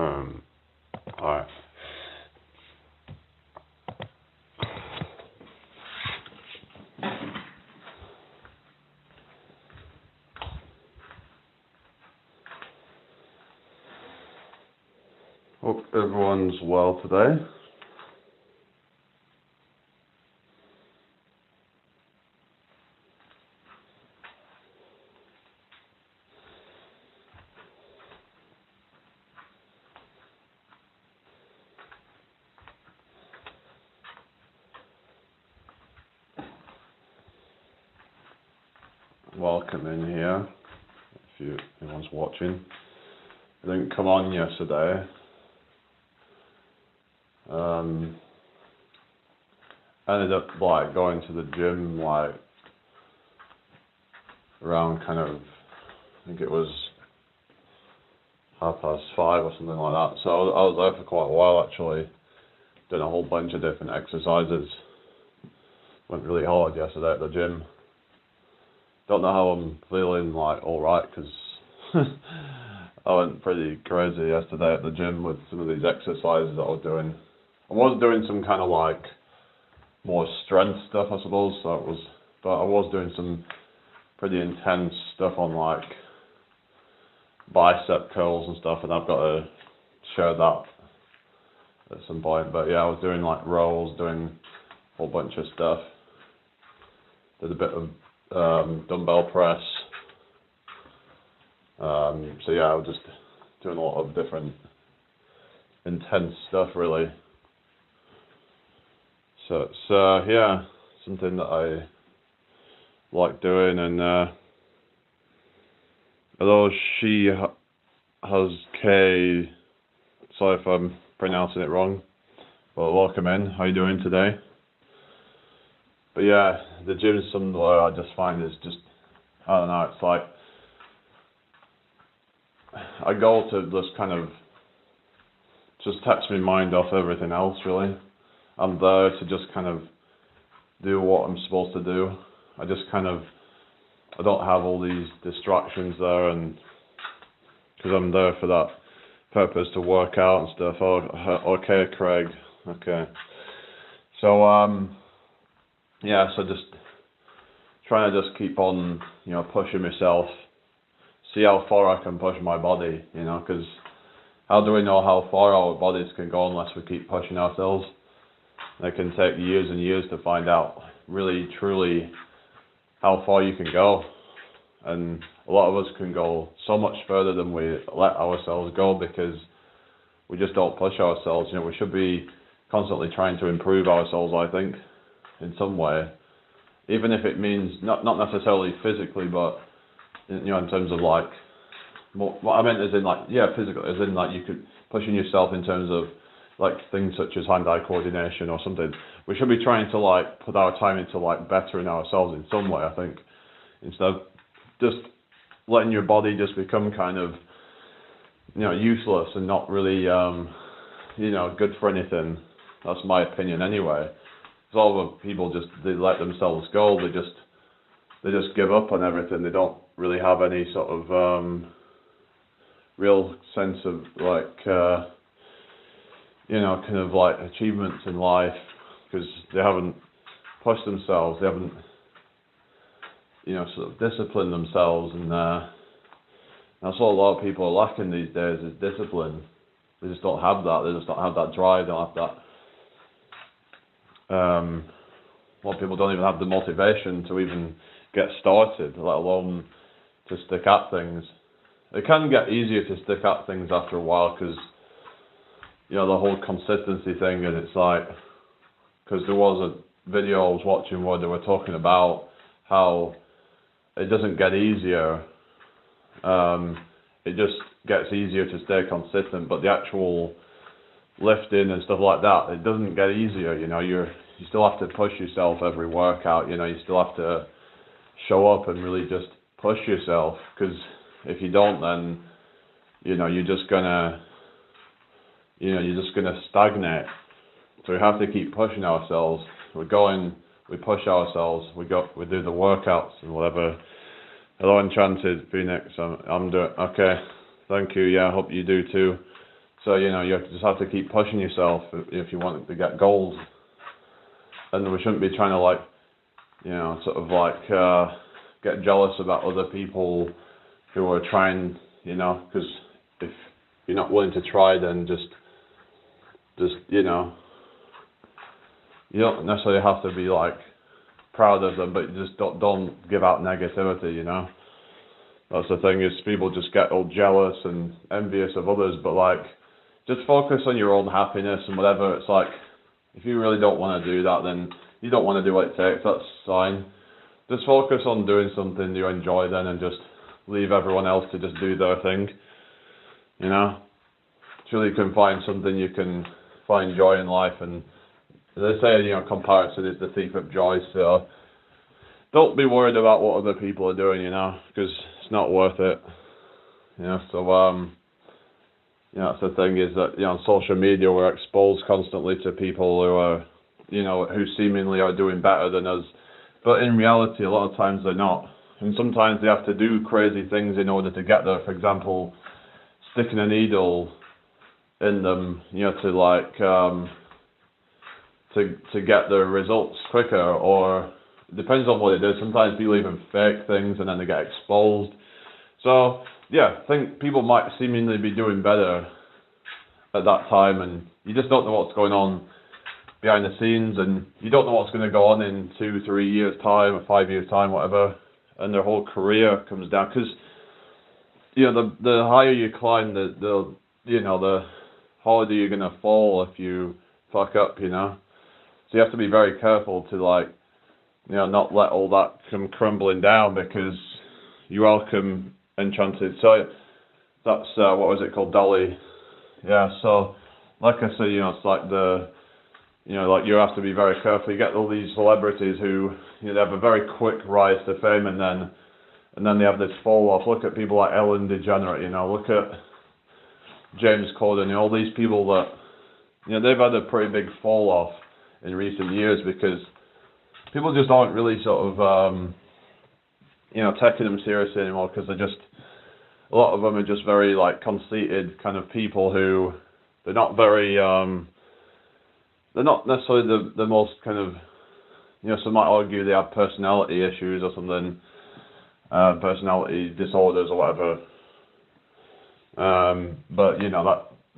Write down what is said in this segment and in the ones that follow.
Alright. Hope everyone's well today. Welcome in here, if anyone's watching. I didn't come on yesterday. I ended up going to the gym around kind of, I think it was 5:30 or something like that. So I was there for quite a while actually, doing a whole bunch of different exercises. Went really hard yesterday at the gym. Don't know how I'm feeling alright, because I went pretty crazy yesterday at the gym with some of these exercises that I was doing. I was doing some kind of more strength stuff, I suppose, but I was doing some pretty intense stuff on bicep curls and stuff, and I've got to share that at some point. But yeah, I was doing rows, doing a whole bunch of stuff. Did a bit of dumbbell press. So yeah, I was just doing a lot of different intense stuff really. So it's yeah, something that I like doing. And although she has K, sorry if I'm pronouncing it wrong, but welcome in. How you doing today? But yeah, the gym is something where I just find it's just, I don't know, it's I go to just kind of just takes my mind off everything else really. I'm there to just kind of do what I'm supposed to do. I don't have all these distractions there, and because I'm there for that purpose to work out and stuff. Oh, okay, Craig. Okay. So yeah, so just trying to just keep on, pushing myself, see how far I can push my body, because how do we know how far our bodies can go unless we keep pushing ourselves? It can take years and years to find out really, truly how far you can go. And a lot of us can go so much further than we let ourselves go, because we just don't push ourselves. We should be constantly trying to improve ourselves, I think, in some way. Even if it means not necessarily physically, but in terms of what I meant is in physical, as in you could pushing yourself in terms of things such as hand-eye coordination or something. We should be trying to put our time into bettering ourselves in some way, I think, instead of just letting your body just become kind of useless and not really good for anything. That's my opinion anyway. Because all the people they let themselves go. They just give up on everything. They don't really have any sort of real sense of kind of achievements in life, because they haven't pushed themselves. They haven't sort of disciplined themselves, and that's what a lot of people are lacking these days, is discipline. They just don't have that. They just don't have that drive. They don't have that. A lot of people don't even have the motivation to even get started, let alone to stick at things. It can get easier to stick at things after a while, because the whole consistency thing, and it's because there was a video I was watching where they were talking about how it doesn't get easier. It just gets easier to stay consistent, but the actual lifting and stuff like that, it doesn't get easier. You still have to push yourself every workout. You still have to show up and really just push yourself, because if you don't, then you're just gonna stagnate. So we have to keep pushing ourselves. We push ourselves, we do the workouts and whatever. Hello, Enchanted Phoenix. I'm doing okay. Thank you. Yeah, I hope you do too. So, you know, you just have to keep pushing yourself if you want to get goals. And we shouldn't be trying to, like, you know, sort of like get jealous about other people who are trying, you know, because if you're not willing to try, then just you know, you don't necessarily have to be like proud of them, but just don't give out negativity, you know. That's the thing, is people just get all jealous and envious of others, but like, just focus on your own happiness and whatever. It's like, if you really don't want to do that, then you don't want to do what it takes, that's fine. Just focus on doing something you enjoy then, and just leave everyone else to just do their thing, you know. Surely you can find something you can find joy in life, and they say, you know, comparison is the thief of joy, so don't be worried about what other people are doing, you know, because it's not worth it, you know. So you know, that's the thing, is that, you know, on social media we're exposed constantly to people who are, you know, who seemingly are doing better than us, but in reality a lot of times they're not, and sometimes they have to do crazy things in order to get there. For example, sticking a needle in them, you know, to like to get the results quicker, or it depends on what it is. Sometimes people even fake things and then they get exposed. So yeah, I think people might seemingly be doing better at that time, and you just don't know what's going on behind the scenes, and you don't know what's going to go on in 2-3 years time or 5 years time, whatever, and their whole career comes down. Because, you know, the higher you climb, the you know, the harder you're going to fall if you fuck up, you know. So you have to be very careful to, like, you know, not let all that come crumbling down, because you welcome Enchanted. So that's what was it called, Dolly? Yeah. So like I said, you know, it's like you know, like, you have to be very careful. You get all these celebrities who, you know, they have a very quick rise to fame, and then they have this fall off. Look at people like Ellen DeGeneres, you know. Look at James Corden, and all these people that, you know, they've had a pretty big fall off in recent years, because people just aren't really sort of you know, taking them seriously anymore, because a lot of them are just very, like, conceited kind of people who, they're not very they're not necessarily the most kind of, you know, some might argue they have personality issues or something, personality disorders or whatever, but, you know,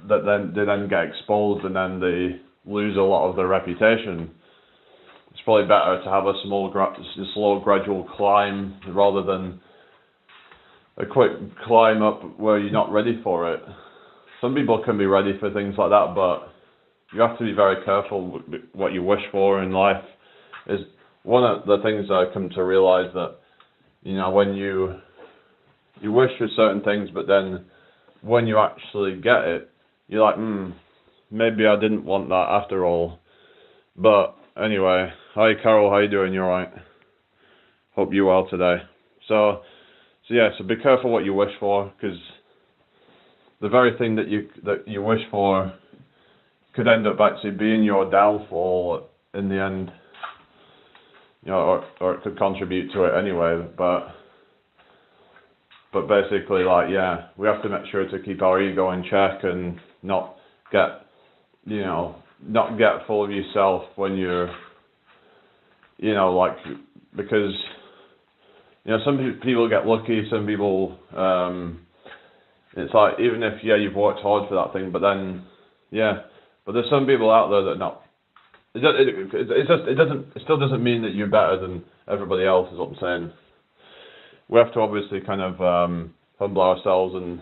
that then they then get exposed, and then they lose a lot of their reputation. It's probably better to have a slow gradual climb rather than a quick climb up where you're not ready for it. Some people can be ready for things like that, but you have to be very careful what you wish for in life. Is one of the things I come to realize, that, you know, when you wish for certain things, but then when you actually get it, you're like, maybe I didn't want that after all. But anyway, hi Carol, how you doing? You alright? Hope you're well today. So yeah, so be careful what you wish for, because the very thing that you wish for could end up actually being your downfall in the end, you know, or it could contribute to it anyway. But basically, like, yeah, we have to make sure to keep our ego in check and not get full of yourself when you're, you know, like, because, you know, some people get lucky, some people, it's like, even if, yeah, you've worked hard for that thing, but then, yeah, but there's some people out there that not, it still doesn't mean that you're better than everybody else, is what I'm saying. We have to obviously kind of humble ourselves, and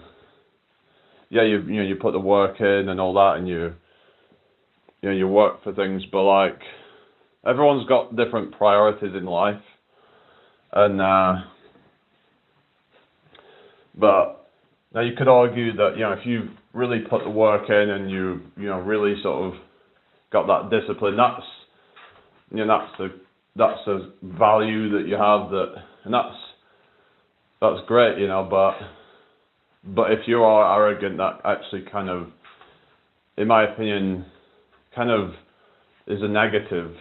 yeah, you put the work in and all that, and you work for things, but like, everyone's got different priorities in life, and but now you could argue that, you know, if you really put the work in and you know, really sort of got that discipline, that's, you know, that's the value that you have, that, and that's great, you know, but if you are arrogant, that actually kind of, in my opinion, kind of is a negative.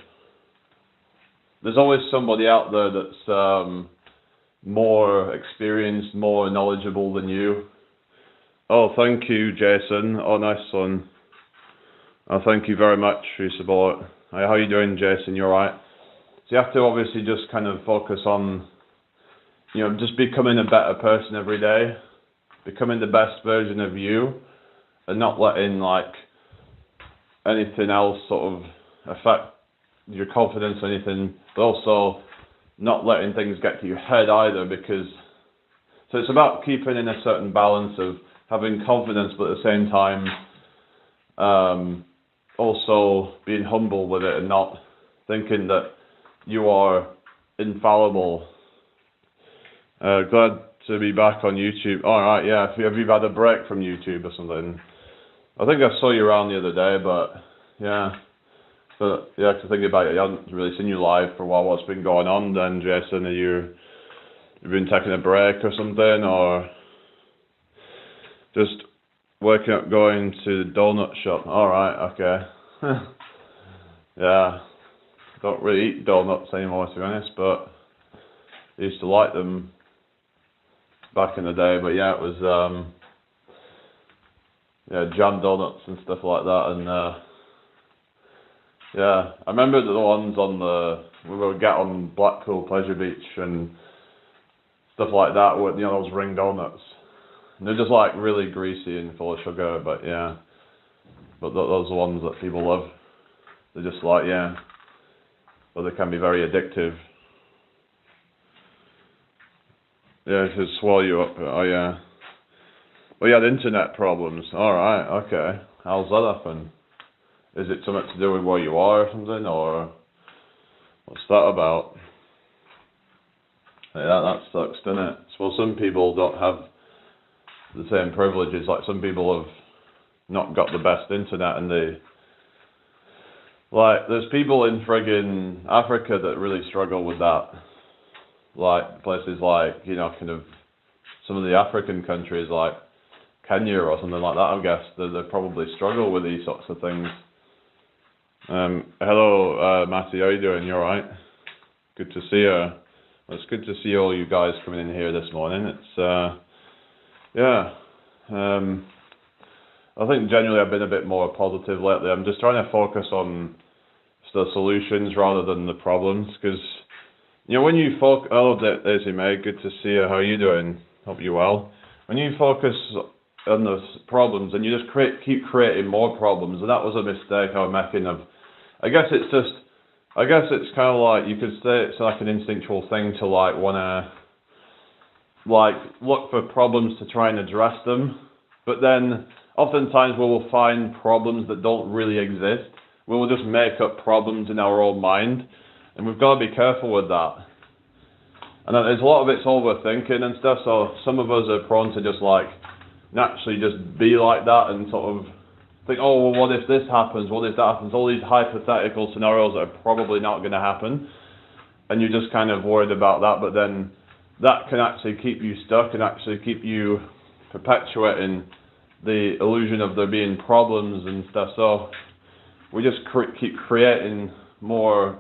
There's always somebody out there that's more experienced, more knowledgeable than you, Oh, thank you, Jason. Oh, nice one. Oh, thank you very much for your support. Hi, how you doing, Jason? You alright? So you have to obviously just kind of focus on, just becoming a better person every day, becoming the best version of you, and not letting like anything else sort of affect your confidence or anything, but also not letting things get to your head either, because so it's about keeping in a certain balance of having confidence, but at the same time also being humble with it and not thinking that you are infallible. Glad to be back on YouTube. Alright, yeah, have you had a break from YouTube or something? I think I saw you around the other day, but yeah. But yeah, to think about it, I haven't really seen you live for a while. What's been going on then, Jason? You've been taking a break or something, or just waking up going to the donut shop? Alright, okay. Yeah. Don't really eat donuts anymore, to be honest, but I used to like them back in the day. But yeah, it was jam donuts and stuff like that, and yeah, I remember the ones we would get on Blackpool Pleasure Beach and stuff like that, with those ring donuts, and they're just like really greasy and full of sugar, but yeah, but those are the ones that people love. They're just like, yeah, but they can be very addictive. Yeah, it just swallow you up. Oh yeah. Well, you had internet problems. Alright, okay. How's that happen? Is it something to do with where you are or something, or what's that about? Yeah, that sucks, doesn't it? Well, some people don't have the same privileges. Like, some people have not got the best internet, and there's people in friggin' Africa that really struggle with that. Like, places like, kind of some of the African countries, like Kenya or something like that, I guess, they probably struggle with these sorts of things. Hello, Matty, how you doing? You alright? Good to see you. It's good to see all you guys coming in here this morning. It's, yeah. I think generally I've been a bit more positive lately. I'm just trying to focus on the solutions rather than the problems, because, when you focus... Hello, Daisy May, good to see you. How are you doing? Hope you're well. When you focus on the problems, and you just keep creating more problems, and that was a mistake I was making of... I guess it's kind of like, you could say it's like an instinctual thing to want to look for problems to try and address them, but then oftentimes we will find problems that don't really exist. We will just make up problems in our own mind, and we've got to be careful with that. And there's a lot of it's overthinking and stuff, so some of us are prone to just naturally just be like that and sort of think, oh, well, what if this happens? What if that happens? All these hypothetical scenarios that are probably not going to happen. And you're just kind of worried about that, but then that can actually keep you stuck and actually keep you perpetuating the illusion of there being problems and stuff. So we just keep creating more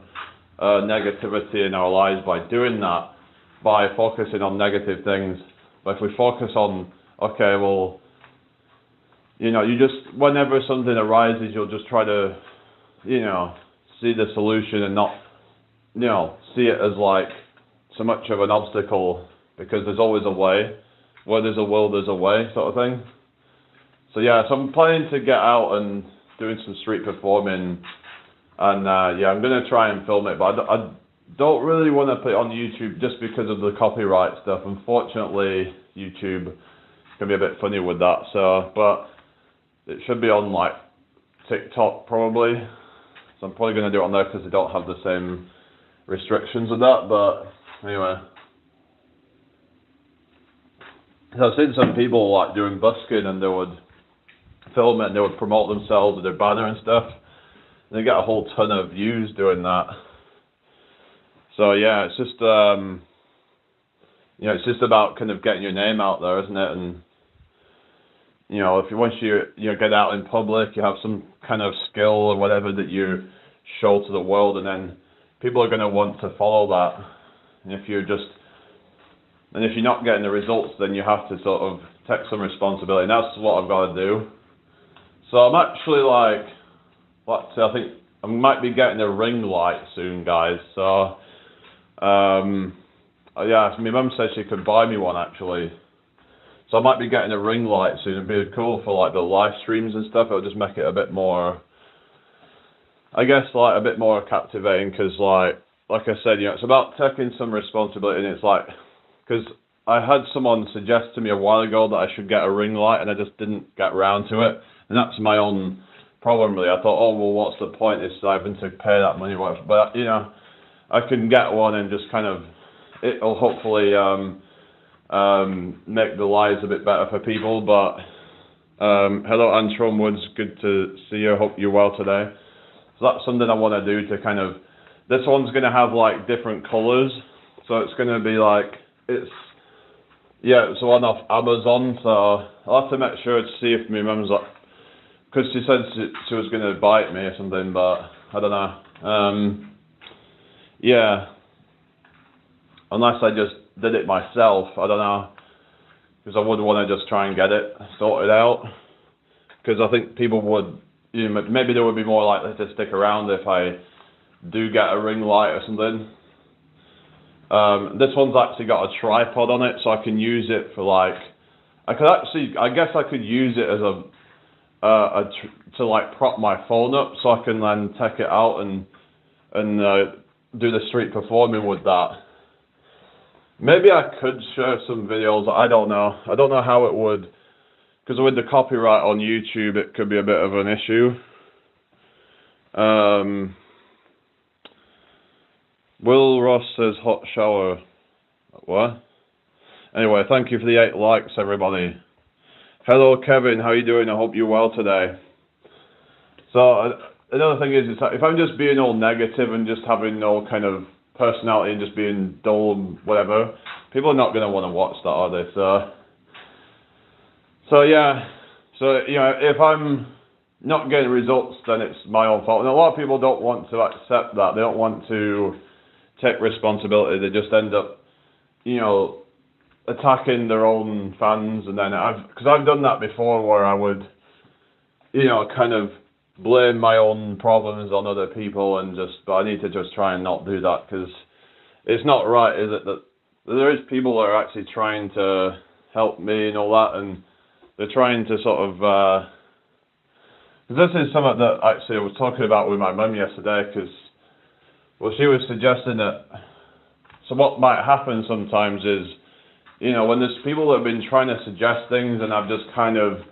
negativity in our lives by doing that, by focusing on negative things. But if we focus on, okay, well, you just, whenever something arises, you'll just try to, see the solution and not, see it as so much of an obstacle, because there's always a way. Where there's a will, there's a way, sort of thing. So yeah, so I'm planning to get out and doing some street performing, and yeah, I'm going to try and film it, but I don't really want to put it on YouTube just because of the copyright stuff. Unfortunately, YouTube can be a bit funny with that, so, but it should be on TikTok probably. So I'm probably going to do it on there because they don't have the same restrictions with that, but anyway. So I've seen some people doing busking, and they would film it and they would promote themselves with their banner and stuff. And they get a whole ton of views doing that. So yeah, it's just it's just about kind of getting your name out there, isn't it? And once you get out in public, you have some kind of skill or whatever that you show to the world, and then people are going to want to follow that. And if you're not getting the results, then you have to sort of take some responsibility, and that's what I've got to do. So I'm actually like, I think I might be getting a ring light soon, guys. So, yeah, my mum said she could buy me one actually. So I might be getting a ring light soon. It'd be cool for like the live streams and stuff. It'll just make it a bit more, I guess, like a bit more captivating. Because like I said, it's about taking some responsibility, and it's like, because I had someone suggest to me a while ago that I should get a ring light, and I just didn't get around to it. And that's my own problem, really. I thought, oh, well, what's the point? It's having to pay that money, whatever. But, I can get one and just kind of, it'll hopefully make the lives a bit better for people. But, hello, Antron Woods. Good to see you. Hope you're well today. So that's something I want to do to kind of, this one's going to have like different colors. So it's going to be like, it's one off Amazon, so I'll have to make sure to see if my mum's like, because she said she was going to buy it me or something, but I don't know. Yeah, unless I just did it myself, I don't know, because I would want to just try and get it sorted out, because I think people would, maybe they would be more likely to stick around if I do get a ring light or something. This one's actually got a tripod on it, so I can use it for like, I guess I could use it as to like prop my phone up, so I can then take it out and do the street performing with that. Maybe I could share some videos, I don't know how it would, because with the copyright on YouTube it could be a bit of an issue. Will Ross says hot shower. What? Anyway, thank you for the 8 likes, everybody. Hello, Kevin. How you doing? I hope you're well today. So another thing is if I'm just being all negative and just having no kind of personality and just being dull and whatever, people are not going to want to watch that, are they? So yeah. So if I'm not getting results, then it's my own fault. And a lot of people don't want to accept that. They don't want to take responsibility. They just end up, attacking their own fans, and then because I've done that before, where I would, kind of blame my own problems on other people, but I need to just try and not do that, because it's not right, is it, that there is people that are actually trying to help me and all that, and they're trying to sort of, because this is something that actually I was talking about with my mum yesterday, because, well, she was suggesting that, so what might happen sometimes is, when there's people that have been trying to suggest things and I've just kind of,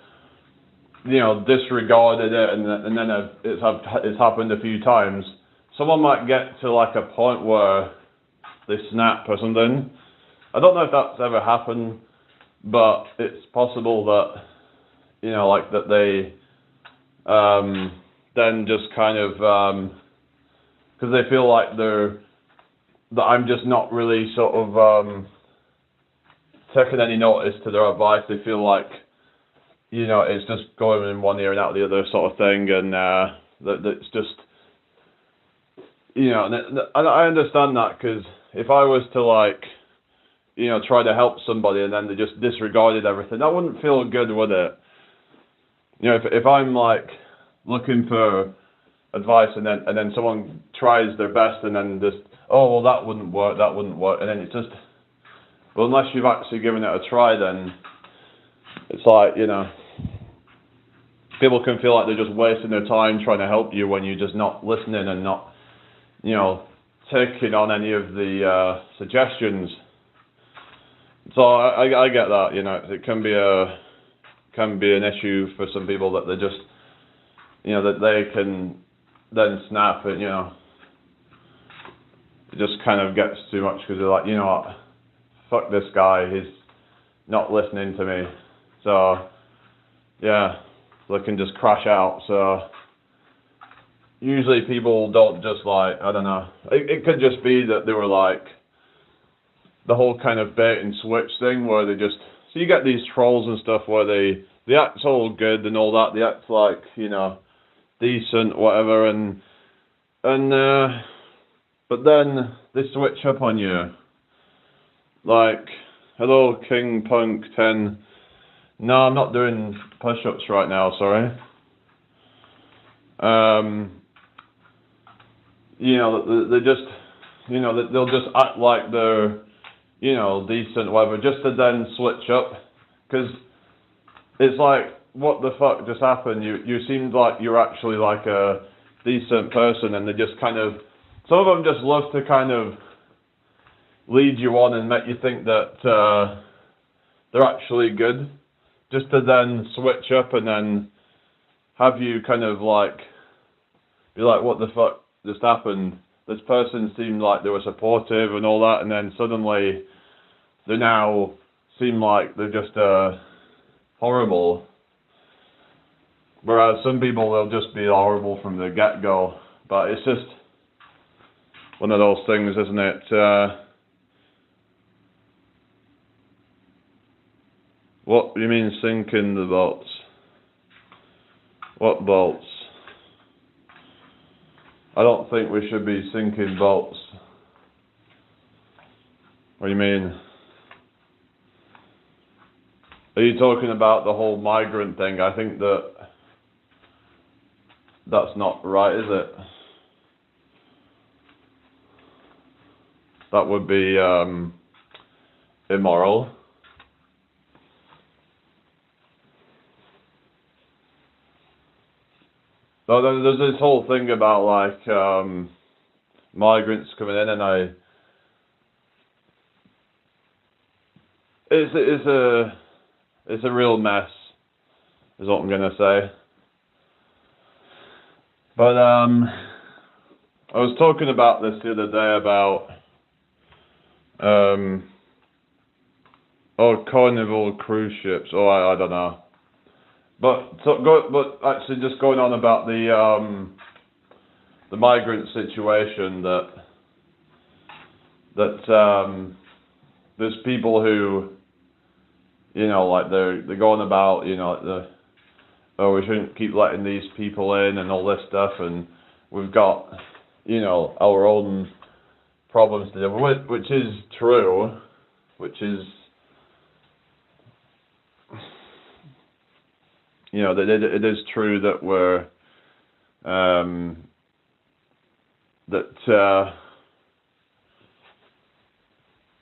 disregarded it, and then it's happened a few times, someone might get to like a point where they snap or something. I don't know if that's ever happened, but it's possible that, like that they then just kind of, because they feel like that I'm just not really sort of taking any notice to their advice. They feel like, it's just going in one ear and out the other sort of thing, and that it's just, and I understand that, because if I was to like, try to help somebody and then they just disregarded everything, that wouldn't feel good, would it? If I'm like looking for advice and then someone tries their best and then just, oh, well, that wouldn't work, and then it's just, well, unless you've actually given it a try, then it's like, people can feel like they're just wasting their time trying to help you when you're just not listening and not, taking on any of the suggestions. So I get that, it can be an issue for some people that they just, that they can then snap and, it just kind of gets too much, because they're like, what, fuck this guy, he's not listening to me. So, yeah, they can just crash out. So, usually people don't just like, I don't know, it could just be that they were like, the whole kind of bait and switch thing, where they just, so you get these trolls and stuff where they act all good and all that, they act like, decent, whatever, and but then they switch up on you. Like, hello, King Punk 10. No, I'm not doing push-ups right now, sorry. You know, they just, you know, they'll just act like they're, you know, decent, whatever, just to then switch up. Because it's like, what the fuck just happened? You seemed like you're actually like a decent person, and they just kind of, some of them just love to kind of lead you on and make you think that they're actually good, just to then switch up and then have you kind of like be like, what the fuck just happened? This person seemed like they were supportive and all that, and then suddenly they now seem like they're just horrible. Whereas some people, they'll just be horrible from the get-go. But it's just one of those things, isn't it? What do you mean sinking the boats? What boats? I don't think we should be sinking boats. What do you mean? Are you talking about the whole migrant thing? I think that's not right, is it? That would be immoral. No, there's this whole thing about like migrants coming in, and it's a real mess, is what I'm gonna say. But I was talking about this the other day about Carnival cruise ships. I don't know. But actually, just going on about the migrant situation, that there's people who, you know, like they're going about, you know, like we shouldn't keep letting these people in and all this stuff, and we've got, you know, our own problems to deal with, which is true, which is, you know, that it is true that we're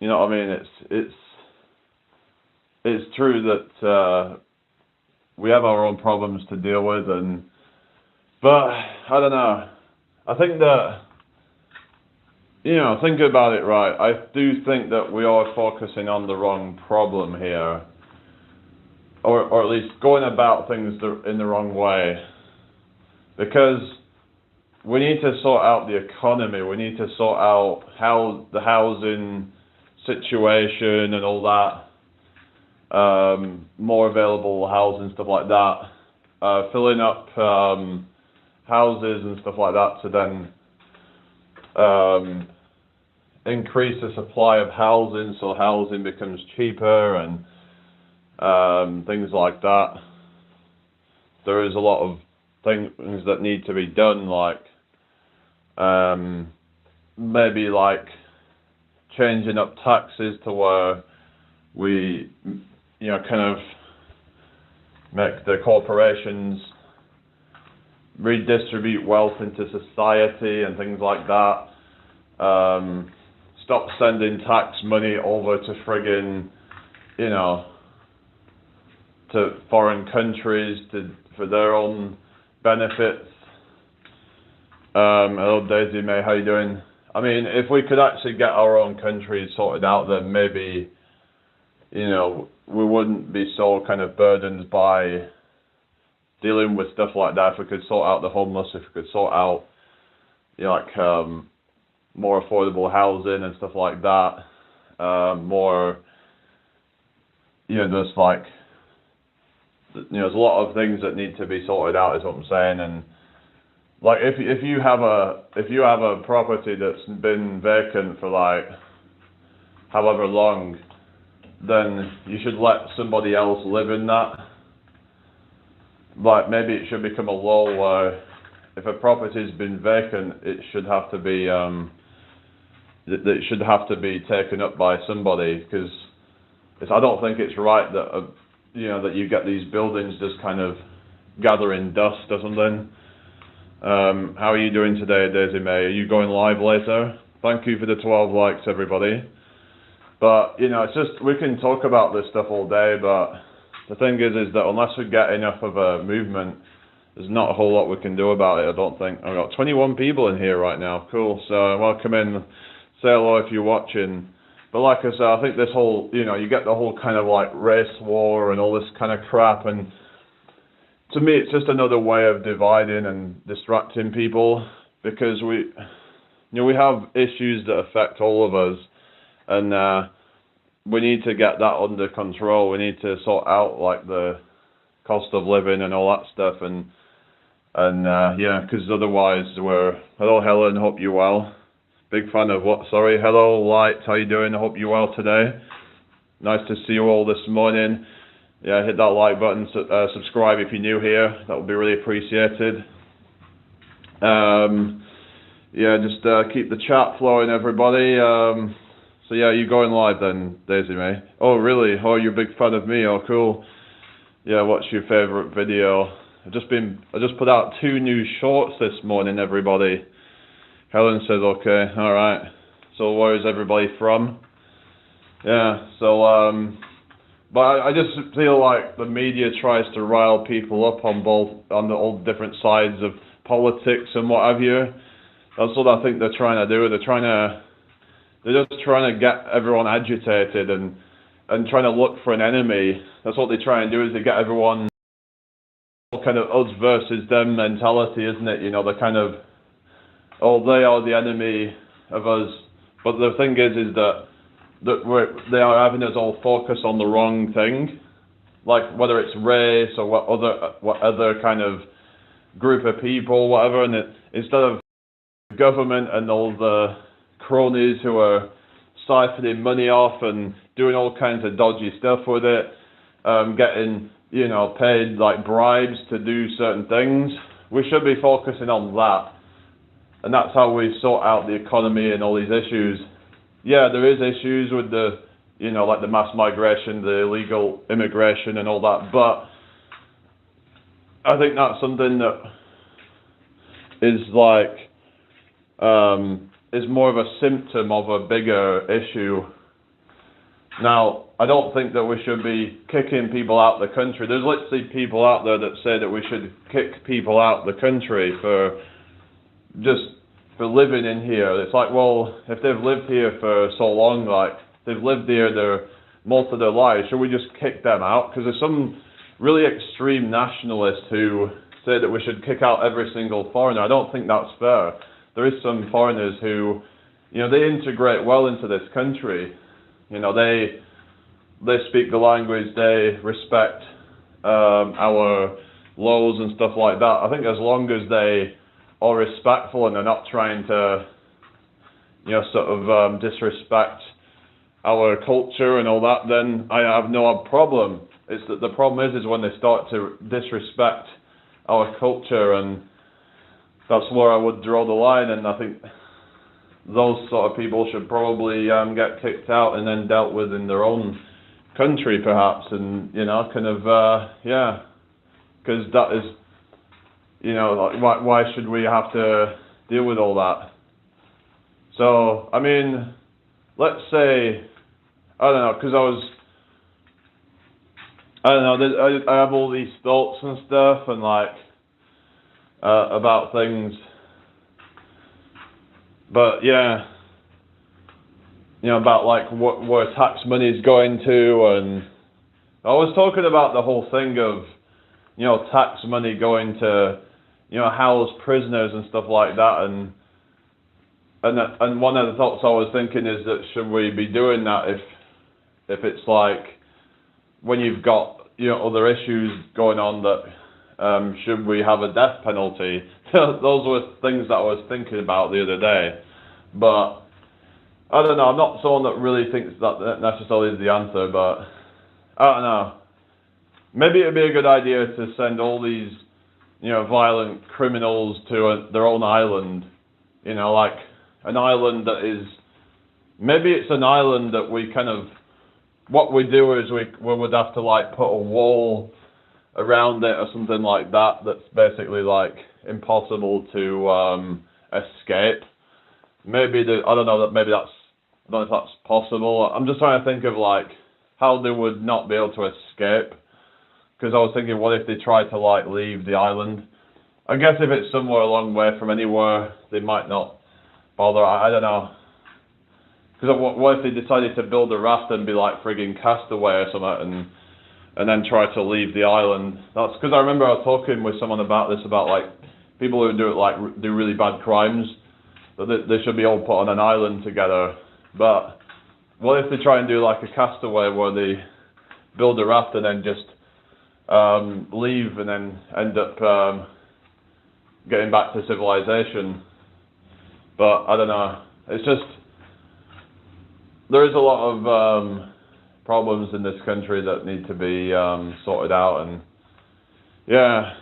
you know what I mean, it's true that we have our own problems to deal with, but I don't know. I think that, you know, think about it, right? I do think that we are focusing on the wrong problem here, or at least going about things in the wrong way, because we need to sort out the economy. We need to sort out how the housing situation and all that, more available housing, stuff like that, filling up houses and stuff like that to then increase the supply of housing, so housing becomes cheaper and things like that. There is a lot of things that need to be done, like maybe like changing up taxes to where we, you know, kind of make the corporations redistribute wealth into society and things like that. Stop sending tax money over to friggin', you know, to foreign countries for their own benefits. Hello Daisy May, how you doing? I mean, if we could actually get our own country sorted out, then maybe, you know, we wouldn't be so kind of burdened by dealing with stuff like that. If we could sort out the homeless, if we could sort out, you know, like more affordable housing and stuff like that, more, you know, just like, you know, there's a lot of things that need to be sorted out, is what I'm saying. And like, if you have a property that's been vacant for like however long, then you should let somebody else live in that. Like, maybe it should become a law where if a property's been vacant, it should have to be taken up by somebody, because I don't think it's right that that you get these buildings just kind of gathering dust or something. How are you doing today, Daisy May? Are you going live later? Thank you for the 12 likes, everybody. But, it's just, we can talk about this stuff all day, but the thing is that unless we get enough of a movement, there's not a whole lot we can do about it, I don't think. I've got 21 people in here right now. Cool. So welcome in. Say hello if you're watching. But like I said, I think this whole, you get the whole kind of like race war and all this kind of crap. And to me, it's just another way of dividing and distracting people, because we have issues that affect all of us. And we need to get that under control. We need to sort out like the cost of living and all that stuff. And because otherwise hello Helen, hope you're well. Big fan of what? Sorry, hello Light, how you doing? I hope you're well today. Nice to see you all this morning. Yeah, hit that like button, subscribe if you're new here. That would be really appreciated. Just keep the chat flowing, everybody. So yeah, you going live then, Daisy May? Oh really? Oh, you're a big fan of me? Oh cool. Yeah, what's your favourite video? I just put out 2 new shorts this morning, everybody. Helen says okay, alright. So where is everybody from? Yeah, so but I just feel like the media tries to rile people up on all different sides of politics and what have you. That's what I think they're trying to do. They're just trying to get everyone agitated and trying to look for an enemy. That's what they try and do, is they get everyone kind of us versus them mentality, isn't it? They're kind of, they are the enemy of us. But the thing is that they are having us all focus on the wrong thing, like whether it's race or what other kind of group of people, whatever. And instead of government and all the cronies who are siphoning money off and doing all kinds of dodgy stuff with it, getting paid like bribes to do certain things, we should be focusing on that. And that's how we sort out the economy and all these issues. Yeah, there is issues with the, like the mass migration, the illegal immigration and all that, but I think that's something that is like, is more of a symptom of a bigger issue. Now, I don't think that we should be kicking people out of the country. There's literally people out there that say that we should kick people out of the country for living in here. It's like, well, if they've lived here for so long, like they've lived here most of their lives, should we just kick them out? Because there's some really extreme nationalists who say that we should kick out every single foreigner. I don't think that's fair. There is some foreigners who, they integrate well into this country. They speak the language, they respect our laws and stuff like that. I think as long as they are respectful and they're not trying to, disrespect our culture and all that, then I have no problem. It's that the problem is when they start to disrespect our culture, and that's where I would draw the line. And I think those sort of people should probably get kicked out and then dealt with in their own country, perhaps. And because that is, like, why should we have to deal with all that? So I mean, let's say, I don't know, because I have all these thoughts and stuff, and like about things. But yeah, about like where tax money is going to, and I was talking about the whole thing of, tax money going to, house prisoners and stuff like that, and one of the thoughts I was thinking is that should we be doing that if it's like when you've got other issues going on, that should we have a death penalty? Those were things that I was thinking about the other day. But I don't know, I'm not someone that really thinks that necessarily is the answer, but I don't know. Maybe it'd be a good idea to send all these, violent criminals to their own island. Like an island that is, maybe it's an island that we kind of what we do is we would have to like put a wall around it or something like that. That's basically like impossible to escape. Maybe I don't know that maybe that's I don't know if that's possible. I'm just trying to think of like how they would not be able to escape. Because I was thinking, what if they tried to like leave the island? I guess if it's somewhere a long way from anywhere, they might not bother. I don't know. Because what if they decided to build a raft and be like frigging Castaway or something, and then try to leave the island? That's because I remember I was talking with someone about this, about like people who do it like do really bad crimes, that they should be all put on an island together. But what if they try and do like a Castaway where they build a raft and then just leave and then end up getting back to civilization? But I don't know. It's just there is a lot of problems in this country that need to be sorted out, and yeah,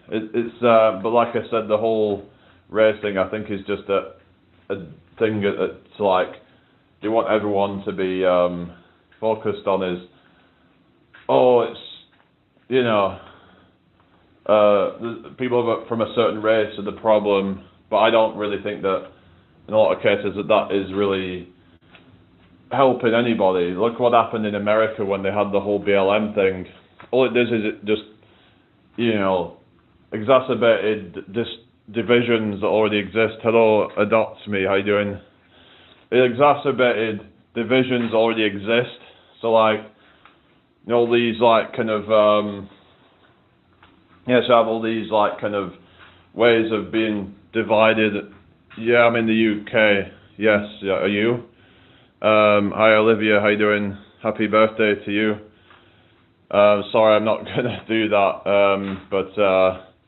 it's but like I said, the whole race thing I think is just a thing that's like they want everyone to be focused on is, oh, it's, you know, people from a certain race are the problem, but I don't really think that in a lot of cases that is really helping anybody. Look what happened in America when they had the whole BLM thing. All it does is it just, you know, exacerbated this divisions that already exist. Hello, Adopt Me, how you doing? It exacerbated divisions that already exist. So like, you know, all these like kind of so I have all these like kind of ways of being divided. Yeah, I'm in the UK. Yes, yeah, are you? Hi Olivia, how you doing? Happy birthday to you. Sorry, I'm not gonna do that.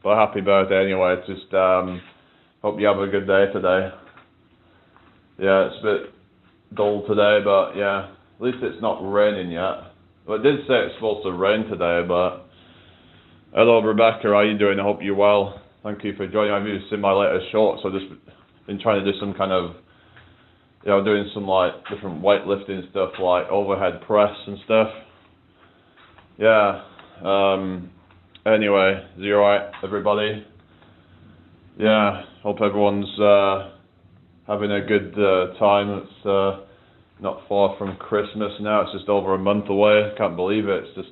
But happy birthday anyway. It's just hope you have a good day today. Yeah, it's a bit dull today, but yeah, at least it's not raining yet. Well, it did say it's supposed to rain today, but hello Rebecca, how you doing? I hope you're well. Thank you for joining. I've just seen my latest short, so I've just been trying to do some kind of, you know, doing some like different weightlifting stuff, like overhead press and stuff. Yeah. Anyway, is you alright, everybody? Yeah. Hope everyone's having a good time. It's not far from Christmas now. It's just over a month away. Can't believe it. It's just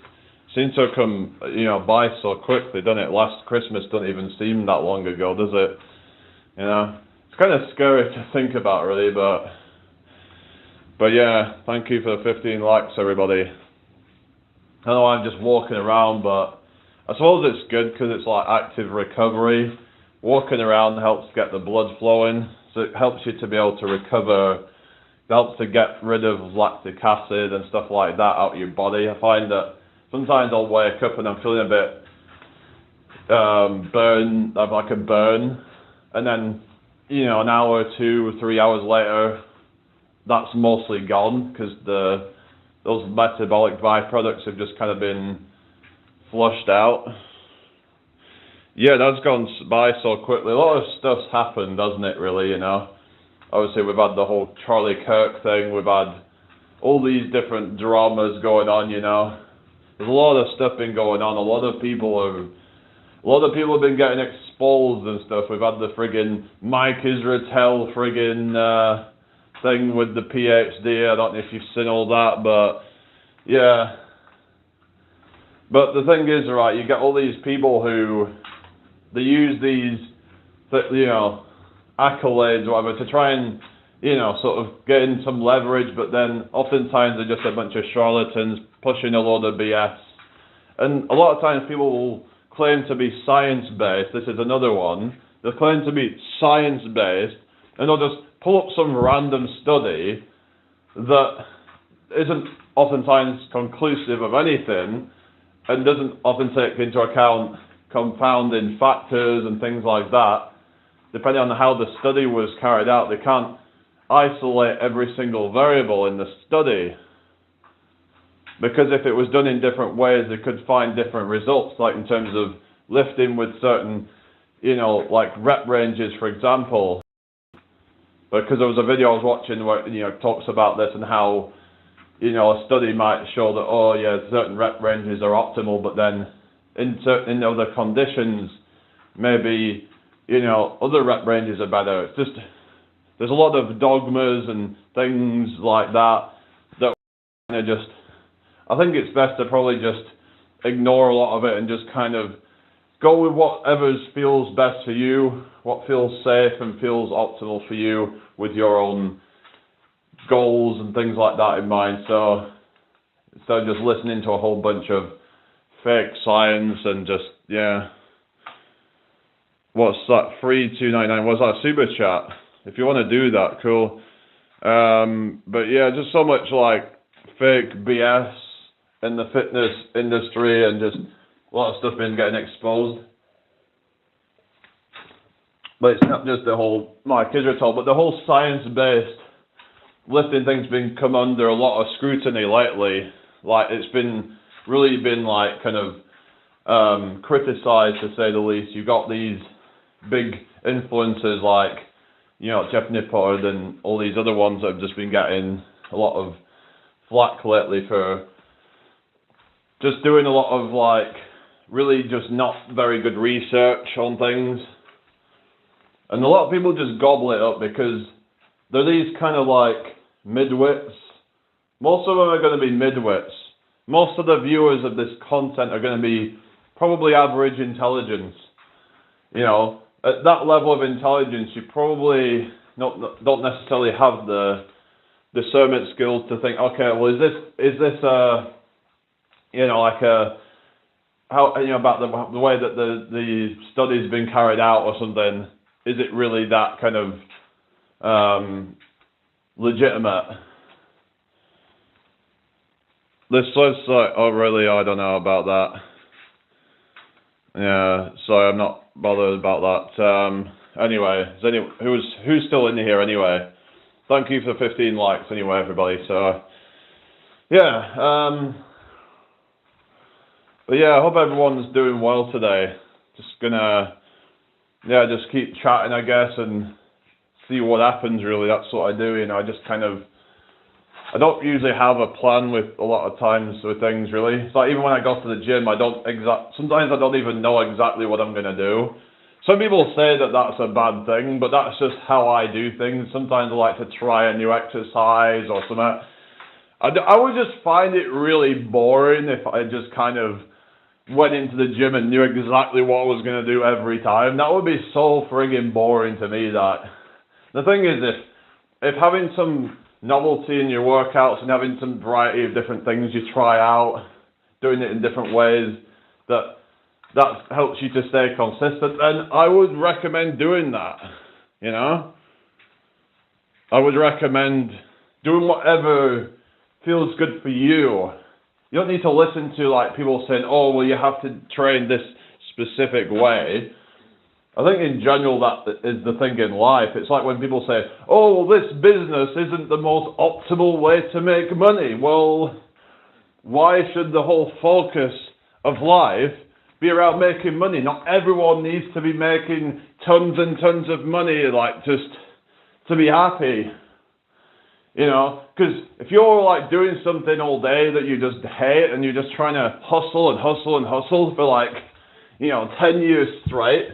seems to come, you know, by so quickly, doesn't it? Last Christmas doesn't even seem that long ago, does it? You know, it's kind of scary to think about, really, but yeah, thank you for the 15 likes, everybody. I know I'm just walking around, but I suppose it's good because it's like active recovery. Walking around helps get the blood flowing, so it helps you to be able to recover. It helps to get rid of lactic acid and stuff like that out of your body. I find that sometimes I'll wake up and I'm feeling a bit burn, I have like a burn, and then, you know, an hour, 2 or 3 hours later, that's mostly gone because those metabolic byproducts have just kind of been flushed out. Yeah, that's gone by so quickly. A lot of stuff's happened, doesn't it, really, you know? Obviously, we've had the whole Charlie Kirk thing. We've had all these different dramas going on, you know? There's a lot of stuff been going on. A lot of people have been getting exposed and stuff. We've had the friggin' Mike Israetel friggin' thing with the PhD. I don't know if you've seen all that, but yeah. But the thing is, right, you get all these people who they use these, you know, accolades or whatever to try and, you know, sort of get in some leverage, but then oftentimes they're just a bunch of charlatans pushing a load of BS. And a lot of times people will claim to be science-based. This is another one. They claim to be science-based, and they'll just pull up some random study that isn't oftentimes conclusive of anything and doesn't often take into account confounding factors and things like that. Depending on how the study was carried out, they can't isolate every single variable in the study. Because if it was done in different ways, they could find different results, like in terms of lifting with certain, you know, like rep ranges, for example. Because there was a video I was watching where, you know, talks about this and how you know, a study might show that, oh yeah, certain rep ranges are optimal, but then in other conditions, maybe, you know, other rep ranges are better. It's just, there's a lot of dogmas and things like that that kind of just, I think it's best to probably just ignore a lot of it and just kind of go with whatever feels best for you, what feels safe and feels optimal for you with your own goals and things like that in mind. So instead of just listening to a whole bunch of fake science and just, yeah. What's that? 3299. What's that? Super chat. If you want to do that, cool. But yeah, just so much like fake BS in the fitness industry and just a lot of stuff been getting exposed. But it's not just the whole Mike Israel, but the whole science-based lifting thing's been come under a lot of scrutiny lately. Like it's been really been like kind of criticized, to say the least. You've got these big influencers like, you know, Jeff Nippard and all these other ones that have just been getting a lot of flack lately for just doing a lot of like really just not very good research on things. And a lot of people just gobble it up because they're these kind of like midwits. Most of them are going to be midwits. Most of the viewers of this content are going to be probably average intelligence. You know, at that level of intelligence, you probably don't necessarily have the discernment skills to think, okay, well, is this you know, like how, you know, about the way that the study's been carried out or something? Is it really that kind of legitimate? This looks like, oh really, I don't know about that. Yeah, sorry, I'm not bothered about that. Anyway, who's still in here anyway? Thank you for 15 likes anyway, everybody. So, yeah, but yeah, I hope everyone's doing well today. Just gonna, yeah, just keep chatting, I guess, and see what happens, really. That's what I do, you know, I just kind of, I don't usually have a plan with a lot of times with things, really. It's like even when I go to the gym, sometimes I don't even know exactly what I'm gonna do. Some people say that that's a bad thing, but that's just how I do things. Sometimes I like to try a new exercise or something. I would just find it really boring if I just kind of went into the gym and knew exactly what I was going to do every time. That would be so friggin' boring to me. That the thing is, if having some novelty in your workouts and having some variety of different things you try out, doing it in different ways, that helps you to stay consistent, then I would recommend doing that. You know, I would recommend doing whatever feels good for you. You don't need to listen to like people saying, oh, well, you have to train this specific way. I think in general that is the thing in life. It's like when people say, oh, well, this business isn't the most optimal way to make money. Well, why should the whole focus of life be around making money? Not everyone needs to be making tons and tons of money, like just to be happy. You know, because if you're like doing something all day that you just hate and you're just trying to hustle and hustle and hustle for like, you know, 10 years straight,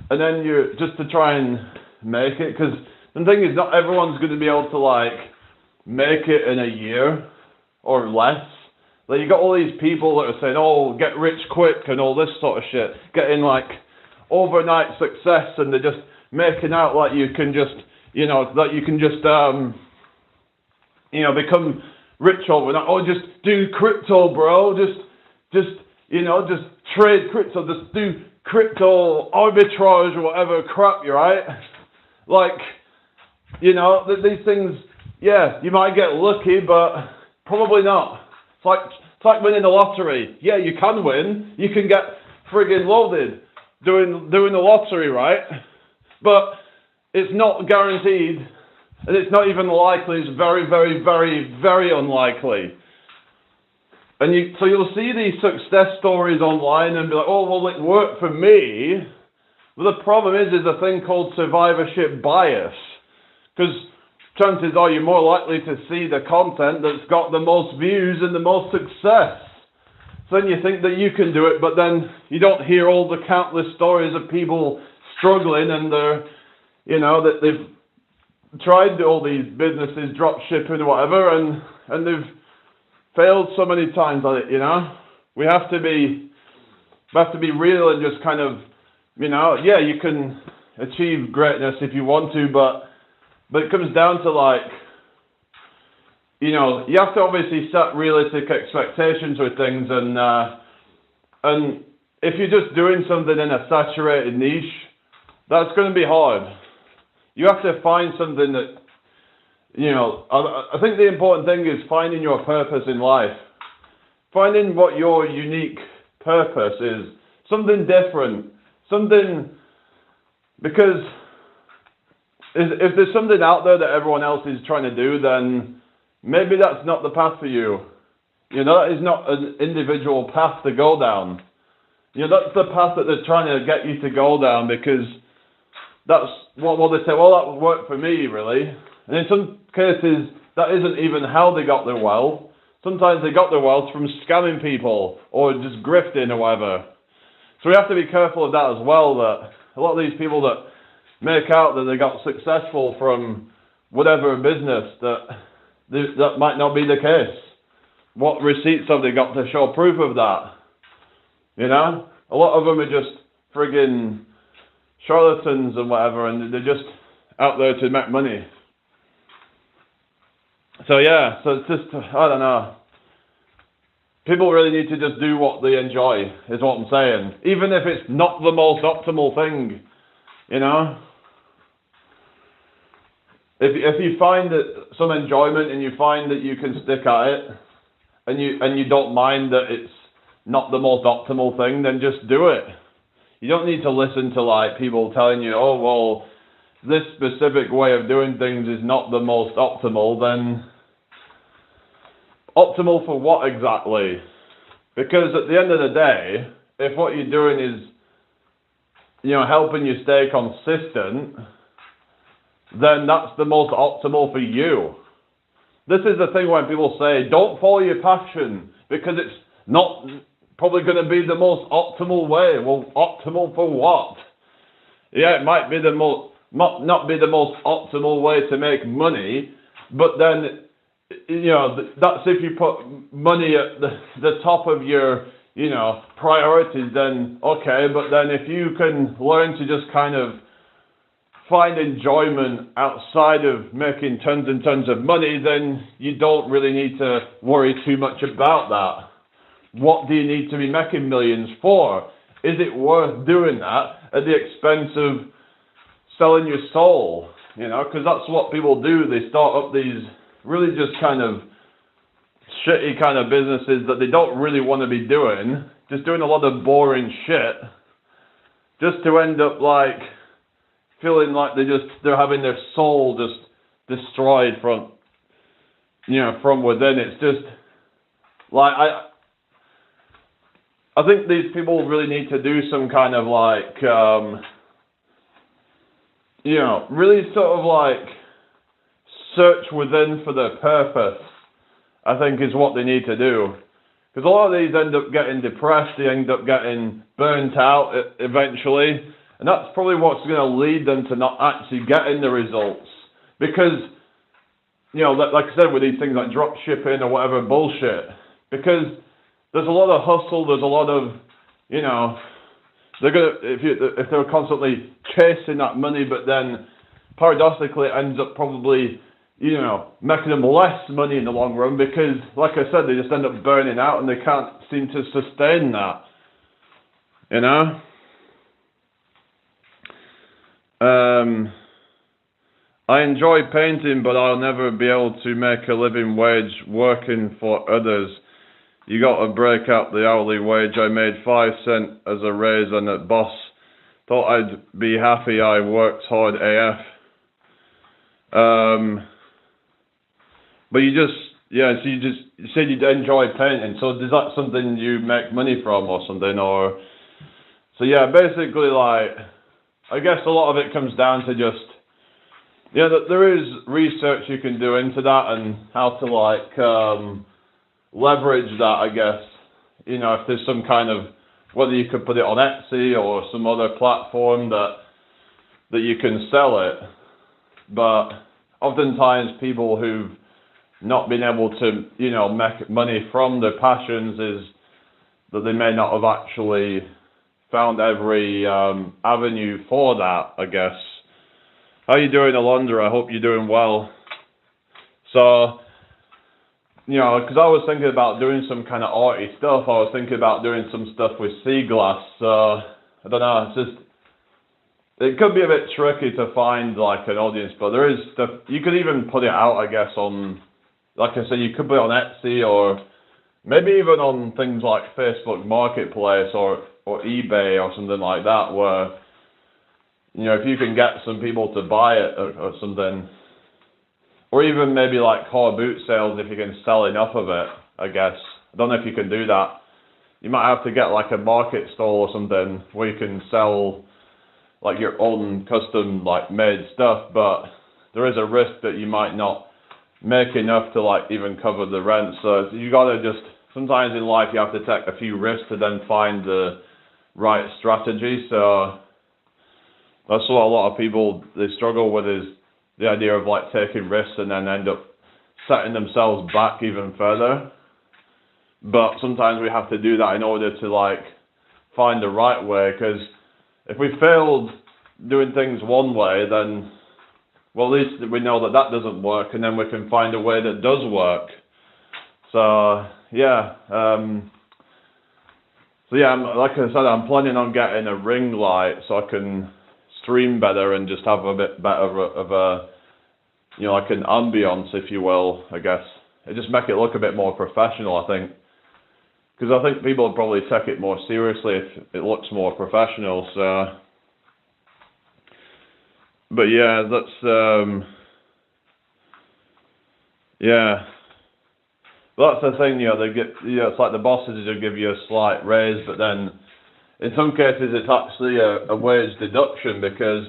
and then you're just to try and make it, because the thing is, not everyone's going to be able to like make it in a year or less. Like you got all these people that are saying, oh, get rich quick and all this sort of shit, getting like overnight success, and they're just making out like you can just, you know, that you can just you know, become rich overnight. Oh, just do crypto, bro. Just you know, just trade crypto. Just do crypto arbitrage or whatever crap, you're right? Like, you know, these things, yeah, you might get lucky, but probably not. It's like winning the lottery. Yeah, you can win. You can get friggin' loaded doing the lottery, right? But it's not guaranteed. And it's not even likely. It's very, very, very, very unlikely. And so you'll see these success stories online and be like, oh, well, it worked for me. But the problem is a thing called survivorship bias. Because chances are you're more likely to see the content that's got the most views and the most success. So then you think that you can do it, but then you don't hear all the countless stories of people struggling and they're, that they've tried all these businesses, drop shipping or whatever, and they've failed so many times at it, We have to be real and just kind of, yeah, you can achieve greatness if you want to, but it comes down to like, you have to obviously set realistic expectations with things, and if you're just doing something in a saturated niche, that's going to be hard. You have to find something that, I think the important thing is finding your purpose in life. Finding what your unique purpose is. Something different. Because if there's something out there that everyone else is trying to do, then maybe that's not the path for you. That is not an individual path to go down. That's the path that they're trying to get you to go down, because that's what they say, well, that would work for me, really. And in some cases, that isn't even how they got their wealth. Sometimes they got their wealth from scamming people or just grifting or whatever. So we have to be careful of that as well, that a lot of these people that make out that they got successful from whatever business, that might not be the case. What receipts have they got to show proof of that? A lot of them are just friggin' charlatans and whatever, and they're just out there to make money. So yeah, so it's just, I don't know. People really need to just do what they enjoy, is what I'm saying. Even if it's not the most optimal thing, If you find that some enjoyment and you find that you can stick at it, and you don't mind that it's not the most optimal thing, then just do it. You don't need to listen to like people telling you, oh well, this specific way of doing things is not the most optimal. Then optimal for what exactly? Because at the end of the day, if what you're doing is, helping you stay consistent, then that's the most optimal for you. This is the thing when people say, don't follow your passion, because it's not probably going to be the most optimal way. Well, optimal for what? Yeah, it might be not be the most optimal way to make money, but then, that's if you put money at the top of your, priorities, then okay, but then if you can learn to just kind of find enjoyment outside of making tons and tons of money, then you don't really need to worry too much about that. What do you need to be making millions for? Is it worth doing that at the expense of selling your soul? Because that's what people do. They start up these really just kind of shitty kind of businesses that they don't really want to be doing, just doing a lot of boring shit, just to end up like feeling like they're having their soul just destroyed from within. It's just like I think these people really need to do some kind of like really sort of like search within for their purpose, I think, is what they need to do. Because a lot of these end up getting depressed, they end up getting burnt out eventually, and that's probably what's going to lead them to not actually getting the results. Because, like I said, with these things like drop shipping or whatever bullshit, because there's a lot of hustle, there's a lot of, they're gonna, if they're constantly chasing that money, but then paradoxically it ends up probably, making them less money in the long run, because, like I said, they just end up burning out and they can't seem to sustain that. I enjoy painting, but I'll never be able to make a living wage working for others. You got to break up the hourly wage. I made 5 cents as a raise, and the boss thought I'd be happy. I worked hard AF. But you said you'd enjoy painting. So is that something you make money from or something? Or so yeah, basically, like, I guess a lot of it comes down to just, Yeah, there is research you can do into that and how to like leverage that, I guess. You know, if there's some kind of, whether you could put it on Etsy or some other platform that you can sell it. But oftentimes people who've not been able to, you know, make money from their passions is that they may not have actually found every avenue for that, I guess. How you doing, Alondra? I hope you're doing well. So, you know, because I was thinking about doing some kind of arty stuff. I was thinking about doing some stuff with sea glass. So, I don't know, it's just, it could be a bit tricky to find like an audience, but there is stuff, you could even put it out, I guess, on, like I said, you could put it on Etsy or maybe even on things like Facebook Marketplace or eBay or something like that, where, you know, if you can get some people to buy it or something, or even maybe like car boot sales if you can sell enough of it, I guess. I don't know if you can do that. You might have to get like a market stall or something where you can sell like your own custom like made stuff, but there is a risk that you might not make enough to like even cover the rent. So you gotta just, sometimes in life you have to take a few risks to then find the right strategy. So that's what a lot of people, they struggle with, is the idea of like taking risks and then end up setting themselves back even further. But sometimes we have to do that in order to like find the right way, because if we failed doing things one way, then, well, at least we know that that doesn't work, and then we can find a way that does work. So yeah, like I said, I'm planning on getting a ring light so I can stream better and just have a bit better of a, you know, like an ambience, if you will, I guess. It just make it look a bit more professional, I think. Because I think people would probably take it more seriously if it looks more professional, so. But yeah, that's, yeah. But that's the thing, you know, they get, you know, it's like the bosses will give you a slight raise, but then in some cases it's actually a wage deduction, because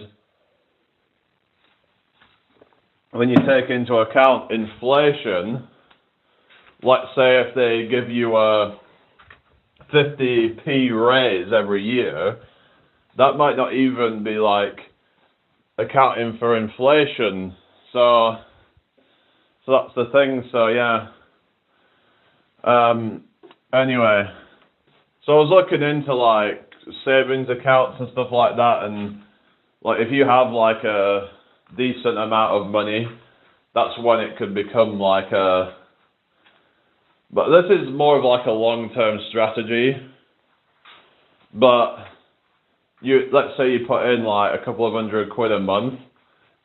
when you take into account inflation, let's say if they give you a 50p raise every year, that might not even be like accounting for inflation. So that's the thing. So yeah. Anyway, so I was looking into like savings accounts and stuff like that, and like if you have like a decent amount of money, that's when it could become like a, but this is more of like a long-term strategy. But you, let's say you put in like a couple of £100 a month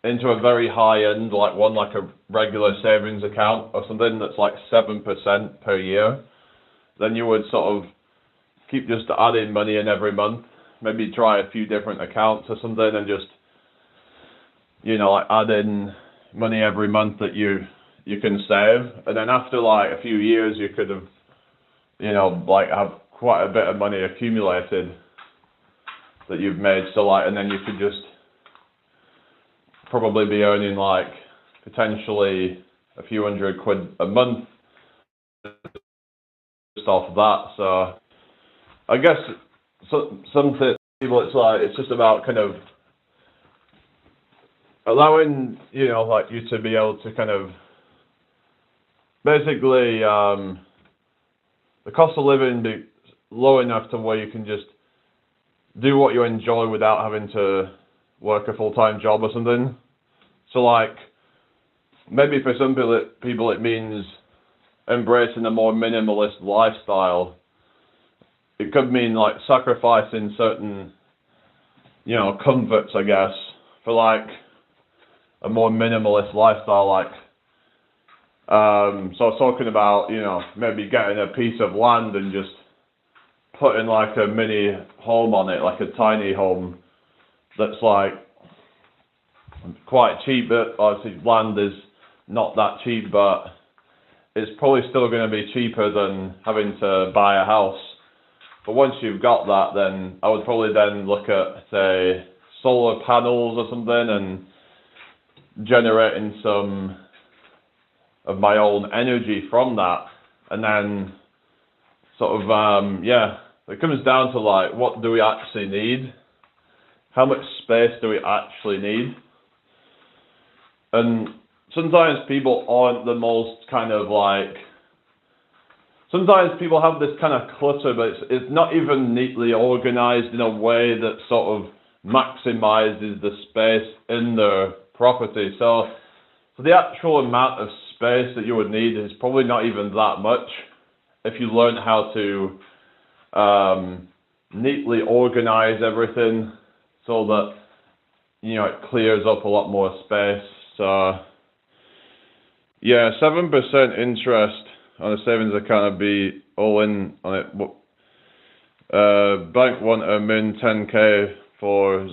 into a very high end, like one, like a regular savings account or something that's like 7% per year, then you would sort of keep just adding money in every month, maybe try a few different accounts or something, and just, you know, like add in money every month that you can save. And then after like a few years, you could have, you know, like have quite a bit of money accumulated that you've made. So like, and then you could just probably be earning like potentially a few £100 a month just off that. So I guess some people, it's like, it's just about kind of allowing, you know, like you to be able to kind of basically the cost of living be low enough to where you can just do what you enjoy without having to work a full-time job or something. So like, maybe for some people it means embracing a more minimalist lifestyle. It could mean like sacrificing certain, you know, comforts, I guess, for like a more minimalist lifestyle. Like, so I was talking about, you know, maybe getting a piece of land and just putting like a mini home on it, like a tiny home that's like quite cheap. But obviously land is not that cheap, but it's probably still going to be cheaper than having to buy a house. But once you've got that, then I would probably then look at, say, solar panels or something, and generating some of my own energy from that, and then sort of it comes down to like, what do we actually need? How much space do we actually need? And sometimes people aren't the most kind of like, sometimes people have this kind of clutter, but it's not even neatly organized in a way that sort of maximizes the space in their property. So the actual amount of space that you would need is probably not even that much if you learn how to neatly organize everything so that, you know, it clears up a lot more space. So yeah, 7% interest on a savings account would be all in on it. Bank want a min 10k for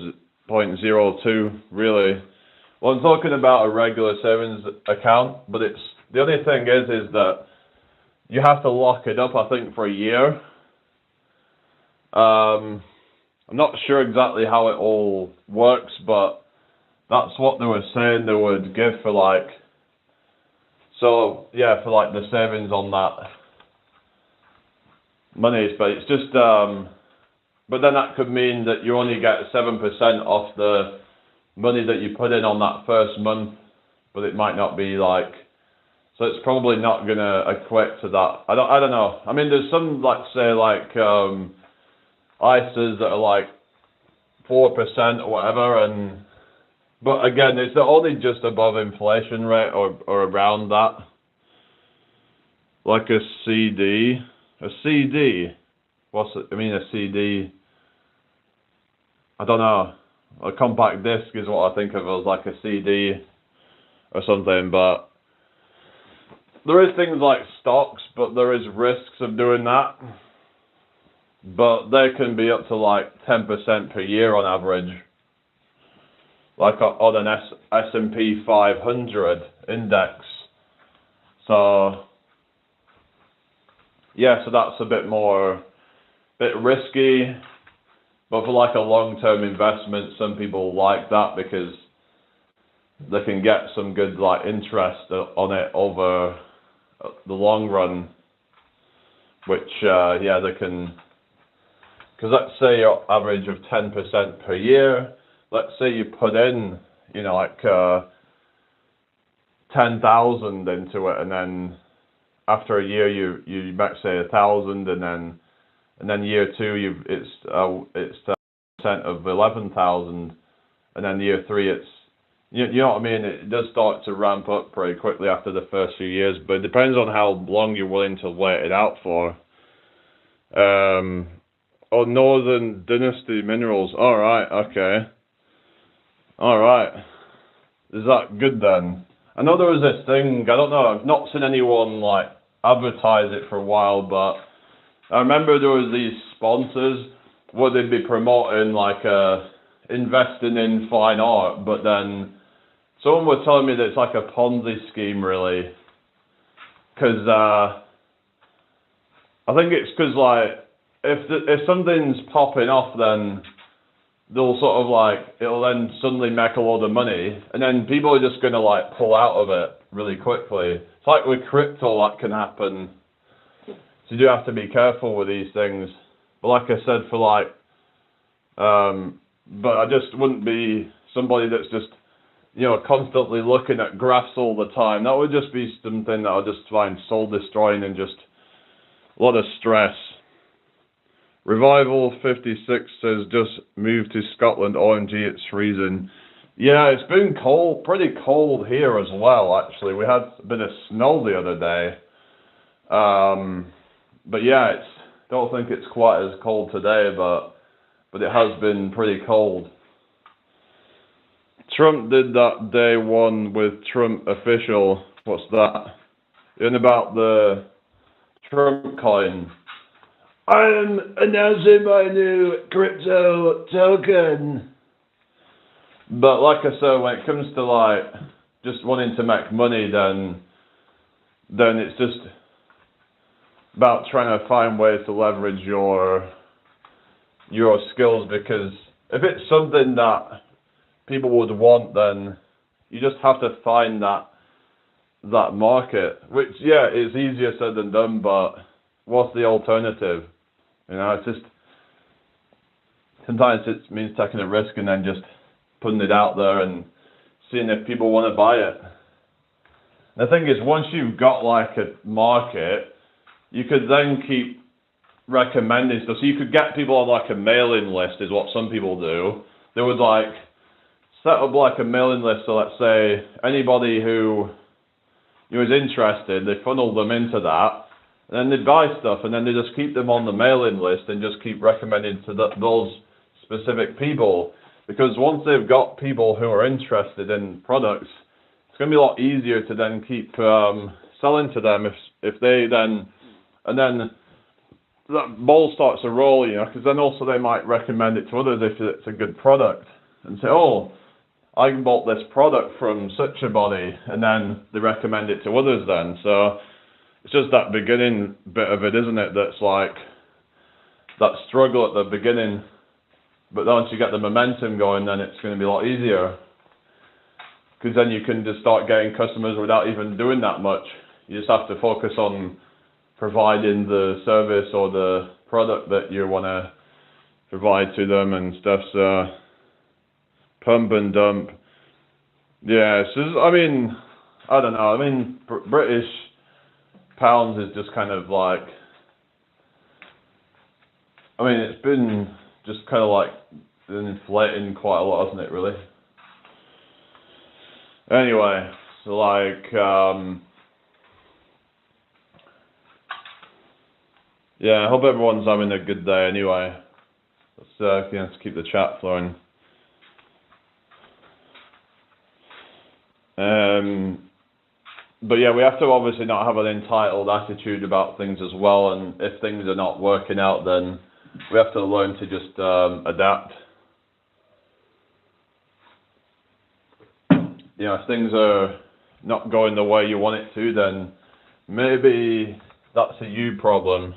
0.02, really. Well, I'm talking about a regular savings account, but it's, the only thing is that you have to lock it up, I think, for a year. I'm not sure exactly how it all works, but that's what they were saying they would give for like, so yeah, for like the savings on that money. But it's just, but then that could mean that you only get 7% off the money that you put in on that first month, but it might not be like, so it's probably not gonna equate to that. I don't know. I mean, there's some, like, say, like ISAs that are like 4% or whatever, but again, it's only just above inflation rate or around that. Like a CD. A CD? What's it? I mean, a CD. I don't know. A compact disc is what I think of as like a CD or something, but there is things like stocks, but there is risks of doing that. But they can be up to like 10% per year on average. Like on an S&P 500 index. So yeah, so that's a bit risky. But for like a long-term investment, some people like that because they can get some good like interest on it over the long run. Which they can, because let's say your average of 10% per year. Let's say you put in, you know, like 10,000 into it, and then after a year you might say 1,000, and then year two it's 10% of 11,000, and then year three it's, you know what I mean. It does start to ramp up pretty quickly after the first few years, but it depends on how long you're willing to wait it out for. Northern Dynasty Minerals. All right, okay. All right. Is that good then? I know there was this thing, I don't know, I've not seen anyone like advertise it for a while, but I remember there was these sponsors where they'd be promoting like investing in fine art, but then someone was telling me that it's like a Ponzi scheme, really. Because I think it's because like if something's popping off, then they'll sort of like, it'll then suddenly make a load of money, and then people are just going to like pull out of it really quickly. It's like with crypto, that can happen. So you do have to be careful with these things. But like I said, for like, but I just wouldn't be somebody that's just, you know, constantly looking at graphs all the time. That would just be something that I would just find soul destroying and just a lot of stress. Revival 56 says just moved to Scotland. OMG, it's freezing. Yeah, it's been cold, pretty cold here as well, actually. We had a bit of snow the other day. But yeah, don't think it's quite as cold today, but it has been pretty cold. Trump did that day one with Trump official. What's that? And about the Trump coin. I am announcing my new crypto token. But like I said, when it comes to like just wanting to make money, then it's just about trying to find ways to leverage your skills, because if it's something that people would want, then you just have to find that market, which, yeah, is easier said than done, but what's the alternative? It's just, sometimes it means taking a risk and then just putting it out there and seeing if people want to buy it. The thing is, once you've got like a market, you could then keep recommending stuff. So you could get people on like a mailing list, is what some people do. They would like set up like a mailing list. So let's say anybody who is interested, they funnel them into that, and then they buy stuff, and then they just keep them on the mailing list and just keep recommending to those specific people. Because once they've got people who are interested in products, it's going to be a lot easier to then keep selling to them if they then, and then that ball starts to roll, because then also they might recommend it to others if it's a good product and say, oh, I bought this product from such a body, and then they recommend it to others then. So it's just that beginning bit of it, isn't it? That's like that struggle at the beginning. But once you get the momentum going, then it's going to be a lot easier. Because then you can just start getting customers without even doing that much. You just have to focus on providing the service or the product that you want to provide to them and stuff. So pump and dump. Yeah, so I don't know. British pounds is just kind of like, it's been just kind of like inflating quite a lot, hasn't it, really? Anyway, so like, yeah, I hope everyone's having a good day anyway. Let's keep the chat flowing. But yeah, we have to obviously not have an entitled attitude about things as well, and if things are not working out, then we have to learn to just adapt. If things are not going the way you want it to, then maybe that's a you problem.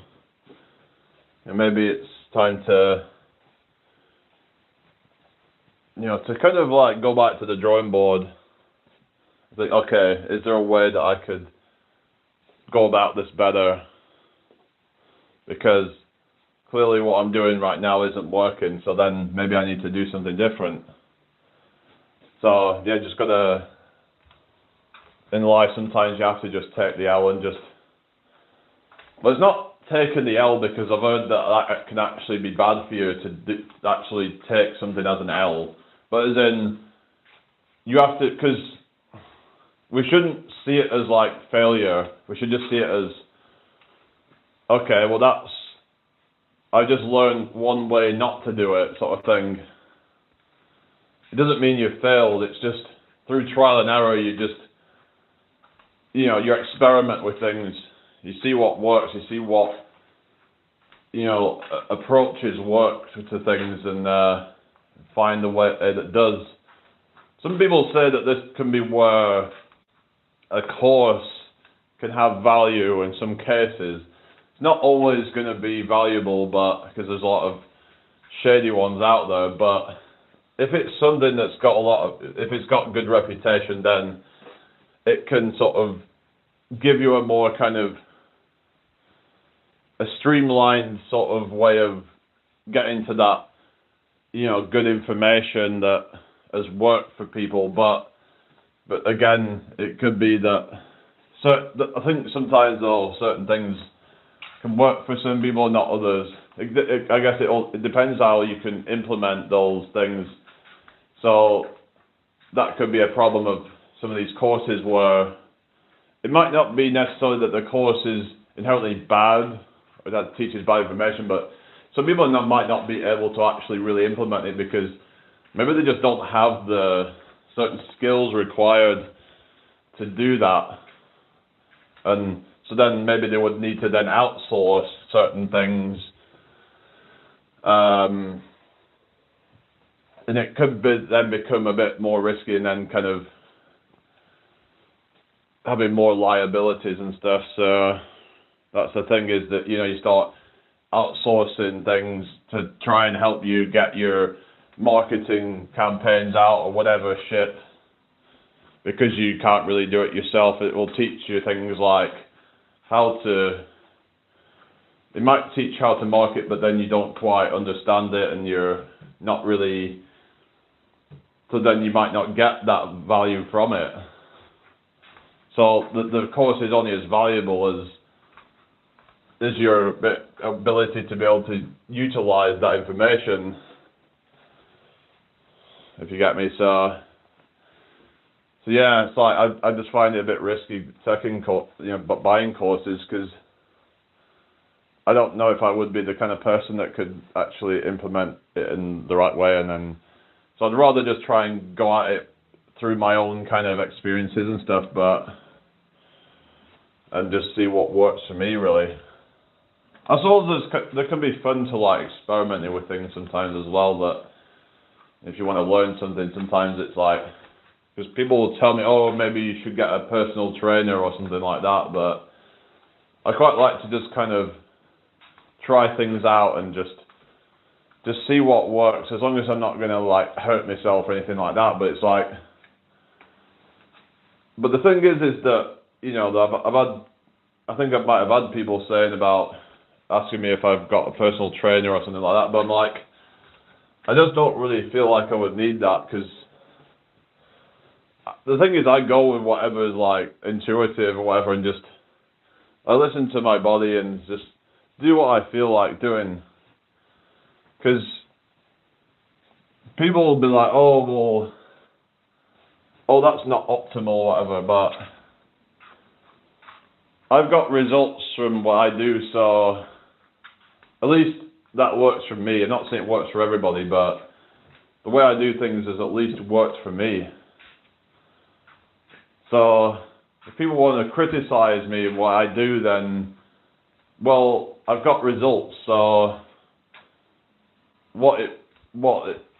And maybe it's time to, to kind of like go back to the drawing board. Think, okay, is there a way that I could go about this better? Because clearly what I'm doing right now isn't working, so then maybe I need to do something different. So yeah, just gotta, in life sometimes you have to just take the L and but it's not taking the L, because I've heard that can actually be bad for you to actually take something as an L, but as in, you have to, because we shouldn't see it as like failure, we should just see it as, okay, well I just learned one way not to do it, sort of thing. It doesn't mean you failed, it's just through trial and error, you just, you experiment with things, you see what works, you see what, approaches work to things, and find the way that does. Some people say that this can be where a course can have value in some cases. It's not always going to be valuable, but because there's a lot of shady ones out there, but if it's something that's got if it's got good reputation, then it can sort of give you a more kind of a streamlined sort of way of getting to that, good information that has worked for people. But again, it could be that, I think sometimes though, certain things can work for some people, not others. I guess it depends how you can implement those things. So that could be a problem of some of these courses, where it might not be necessarily that the course is inherently bad or that teaches bad information, but some people might not be able to actually really implement it because maybe they just don't have the certain skills required to do that. And so then maybe they would need to then outsource certain things. And it could then become a bit more risky, and then kind of having more liabilities and stuff. So that's the thing, is that, you start outsourcing things to try and help you get your marketing campaigns out or whatever shit. because you can't really do it yourself, it will teach you things like it might teach how to market, but then you don't quite understand it and you're not really, so then you might not get that value from it. So the course is only as valuable as your ability to be able to utilize that information, if you get me. So yeah, it's like I just find it a bit risky buying courses, because I don't know if I would be the kind of person that could actually implement it in the right way, and then so I'd rather just try and go at it through my own kind of experiences and stuff, and just see what works for me, really. I suppose there can be fun to like experimenting with things sometimes as well, that if you want to learn something, sometimes it's like, because people will tell me, oh, maybe you should get a personal trainer or something like that, but I quite like to just kind of try things out and just see what works, as long as I'm not going to like hurt myself or anything like that. But it's like, but the thing is that, you know, I think I might have had people saying about asking me if I've got a personal trainer or something like that, but I'm like, I just don't really feel like I would need that, because the thing is, I go with whatever is like intuitive or whatever, and just I listen to my body and just do what I feel like doing. Because people will be like, oh, that's not optimal or whatever, but I've got results from what I do, so at least that works for me. I'm not saying it works for everybody, but the way I do things has at least worked for me. So if people want to criticize me and what I do, then, well, I've got results, so what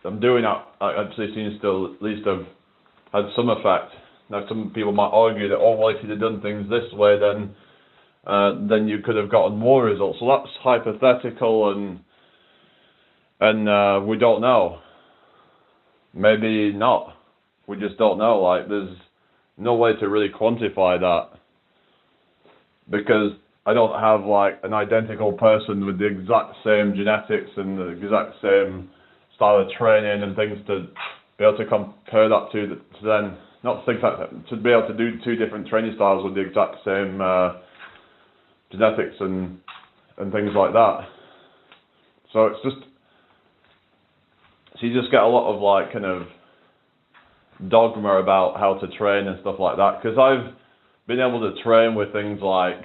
I'm doing actually seems to at least have had some effect. Now, some people might argue that, oh, well, if you'd have done things this way, then you could have gotten more results. So that's hypothetical, and we don't know. Maybe not. We just don't know. Like, there's no way to really quantify that, because I don't have like an identical person with the exact same genetics and the exact same style of training and things to be able to compare that to then, not things like that, to be able to do two different training styles with the exact same genetics and things like that. So it's just, so you just get a lot of like kind of dogma about how to train and stuff like that, because I've been able to train with things like,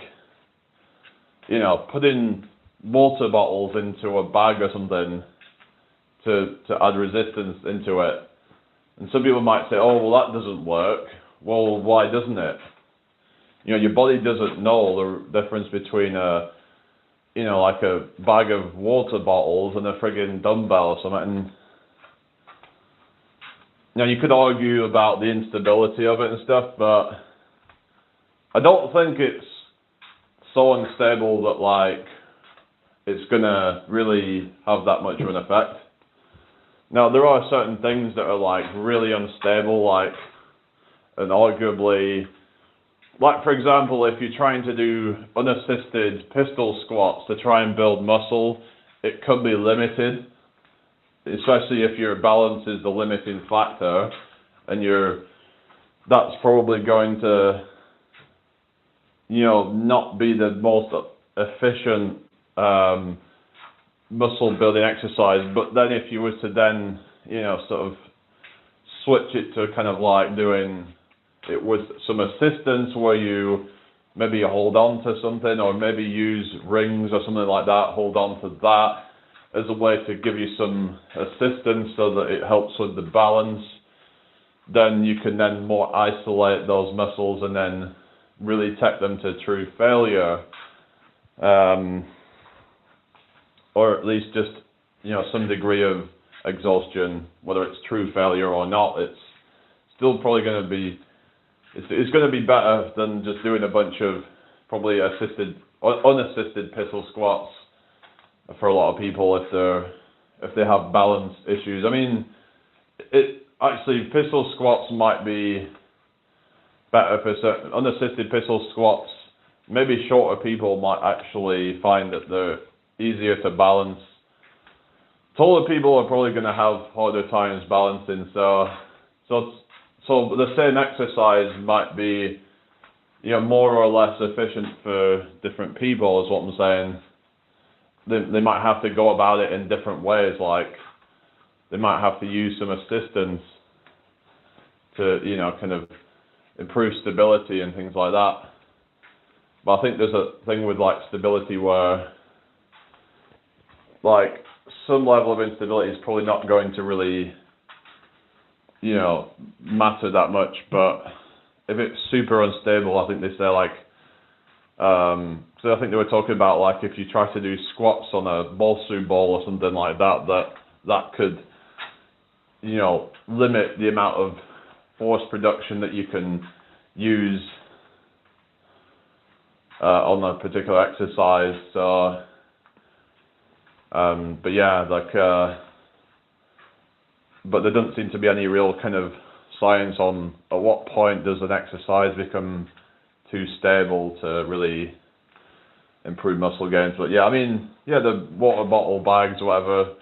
you know, putting water bottles into a bag or something to add resistance into it. And some people might say, oh, well, that doesn't work. Well, why doesn't it? You know, your body doesn't know the difference between like a bag of water bottles and a friggin' dumbbell or something. And, you know, you could argue about the instability of it and stuff, but I don't think it's so unstable that like it's gonna really have that much of an effect. Now, there are certain things that are like really unstable, like, and arguably, like for example, if you're trying to do unassisted pistol squats to try and build muscle, it could be limited, especially if your balance is the limiting factor, and that's probably going to, you know, not be the most efficient muscle building exercise. But then if you were to then, you know, sort of switch it to kind of like doing it with some assistance, where you maybe hold on to something, or maybe use rings or something like that, hold on to that as a way to give you some assistance so that it helps with the balance, then you can then more isolate those muscles and then really take them to true failure, or at least just, you know, some degree of exhaustion. Whether it's true failure or not, it's still probably going to be, it's going to be better than just doing a bunch of probably unassisted pistol squats for a lot of people if they have balance issues. I mean, it actually, pistol squats might be better for certain unassisted pistol squats. Maybe shorter people might actually find that they're easier to balance. Taller people are probably going to have harder times balancing. So the same exercise might be, more or less efficient for different people, is what I'm saying. They might have to go about it in different ways, like they might have to use some assistance to, kind of improve stability and things like that. But I think there's a thing with like stability where like some level of instability is probably not going to really, matter that much. But if it's super unstable, I think they say like, so I think they were talking about like if you try to do squats on a Bolsu ball or something like that, that could, limit the amount of force production that you can use on a particular exercise. So, but yeah, but there doesn't seem to be any real kind of science on at what point does an exercise become too stable to really improve muscle gains. But yeah, I mean, the water bottle bags or whatever,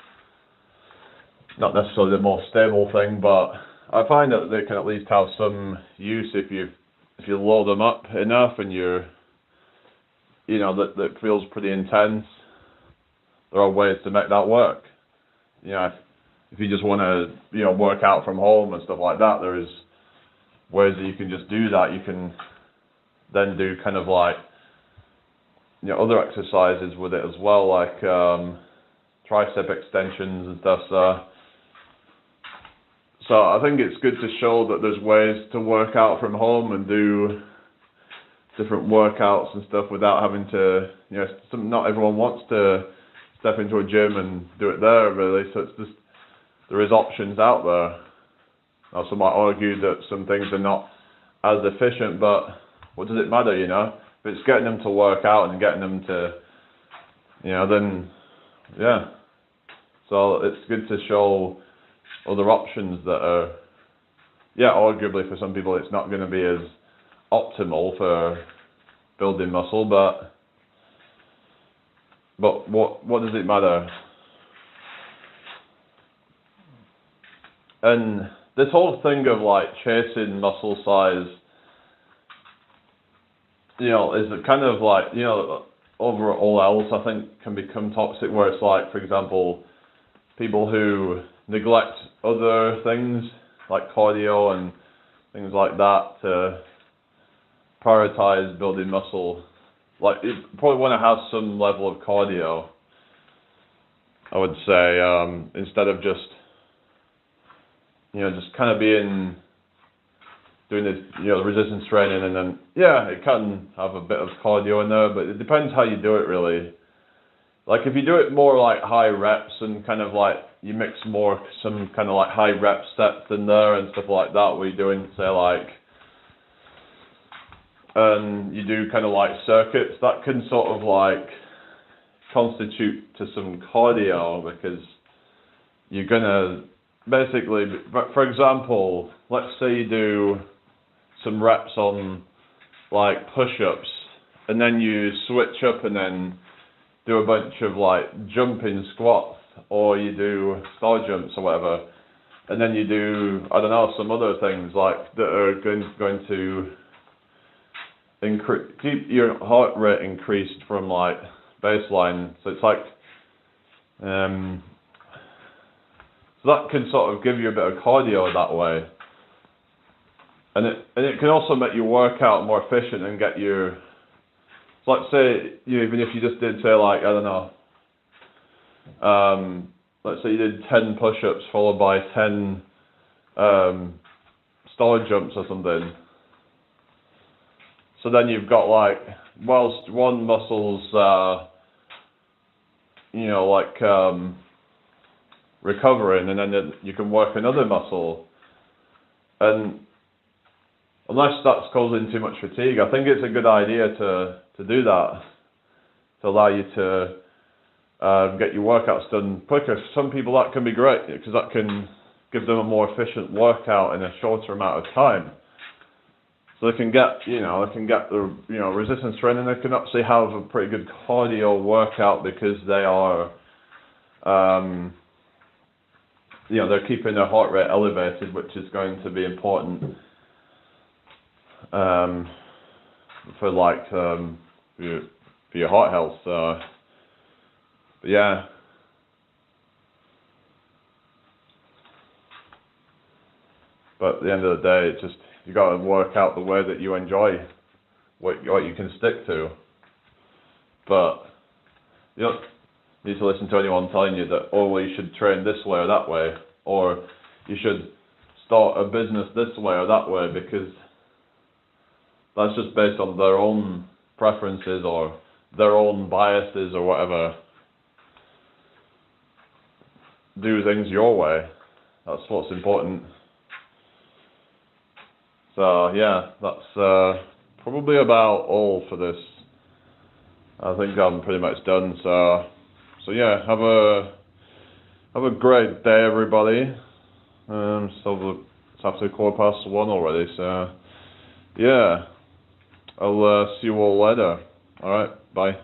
not necessarily the most stable thing, but I find that they can at least have some use if you load them up enough and that feels pretty intense. There are ways to make that work. If you just want to, work out from home and stuff like that, there is ways that you can just do that. You can then do kind of like, other exercises with it as well, like tricep extensions and stuff. So I think it's good to show that there's ways to work out from home and do different workouts and stuff without having to, not everyone wants to step into a gym and do it there, really. So it's just, there is options out there. Now, some might argue that some things are not as efficient, but what does it matter, If it's getting them to work out and getting them to, then, yeah. So it's good to show other options that are, arguably for some people it's not going to be as optimal for building muscle, but what does it matter? And this whole thing of like chasing muscle size, is it kind of like, over all else, I think can become toxic, where it's like, for example, people who neglect other things like cardio and things like that to prioritize building muscle. Like, you probably want to have some level of cardio, I would say, instead of just, just kind of doing this, resistance training, and then, it can have a bit of cardio in there, but it depends how you do it, really. Like, if you do it more like high reps and kind of like, you mix some kind of like high rep sets in there and stuff like that, where you're doing, say, like, and you do kind of like circuits, that can sort of like constitute to some cardio, because you're gonna basically, for example, let's say you do some reps on like push-ups, and then you switch up and then do a bunch of like jumping squats, or you do star jumps or whatever, and then you do, I don't know, some other things like that are going to keep your heart rate increased from like baseline. So it's like, so that can sort of give you a bit of cardio that way, and it can also make your workout more efficient and get your, so let's say even if you just did, say, like, I don't know, let's say you did 10 push-ups followed by 10 star jumps or something. So then you've got like, whilst one muscle's, recovering, and then you can work another muscle. And unless that's causing too much fatigue, I think it's a good idea to do that, to allow you to get your workouts done quicker. For some people that can be great, because that can give them a more efficient workout in a shorter amount of time. So they can get, the, resistance training. They can actually have a pretty good cardio workout because they are, they're keeping their heart rate elevated, which is going to be important for your heart health. So, but yeah. But at the end of the day, it's just, you got to work out the way that you enjoy, what you can stick to. But you don't need to listen to anyone telling you that, oh, well, you should train this way or that way, or you should start a business this way or that way, because that's just based on their own preferences or their own biases or whatever. Do things your way. That's what's important. So yeah, that's probably about all for this. I think I'm pretty much done. So yeah, have a great day, everybody. So it's after 1:15 already. So yeah, I'll see you all later. All right, bye.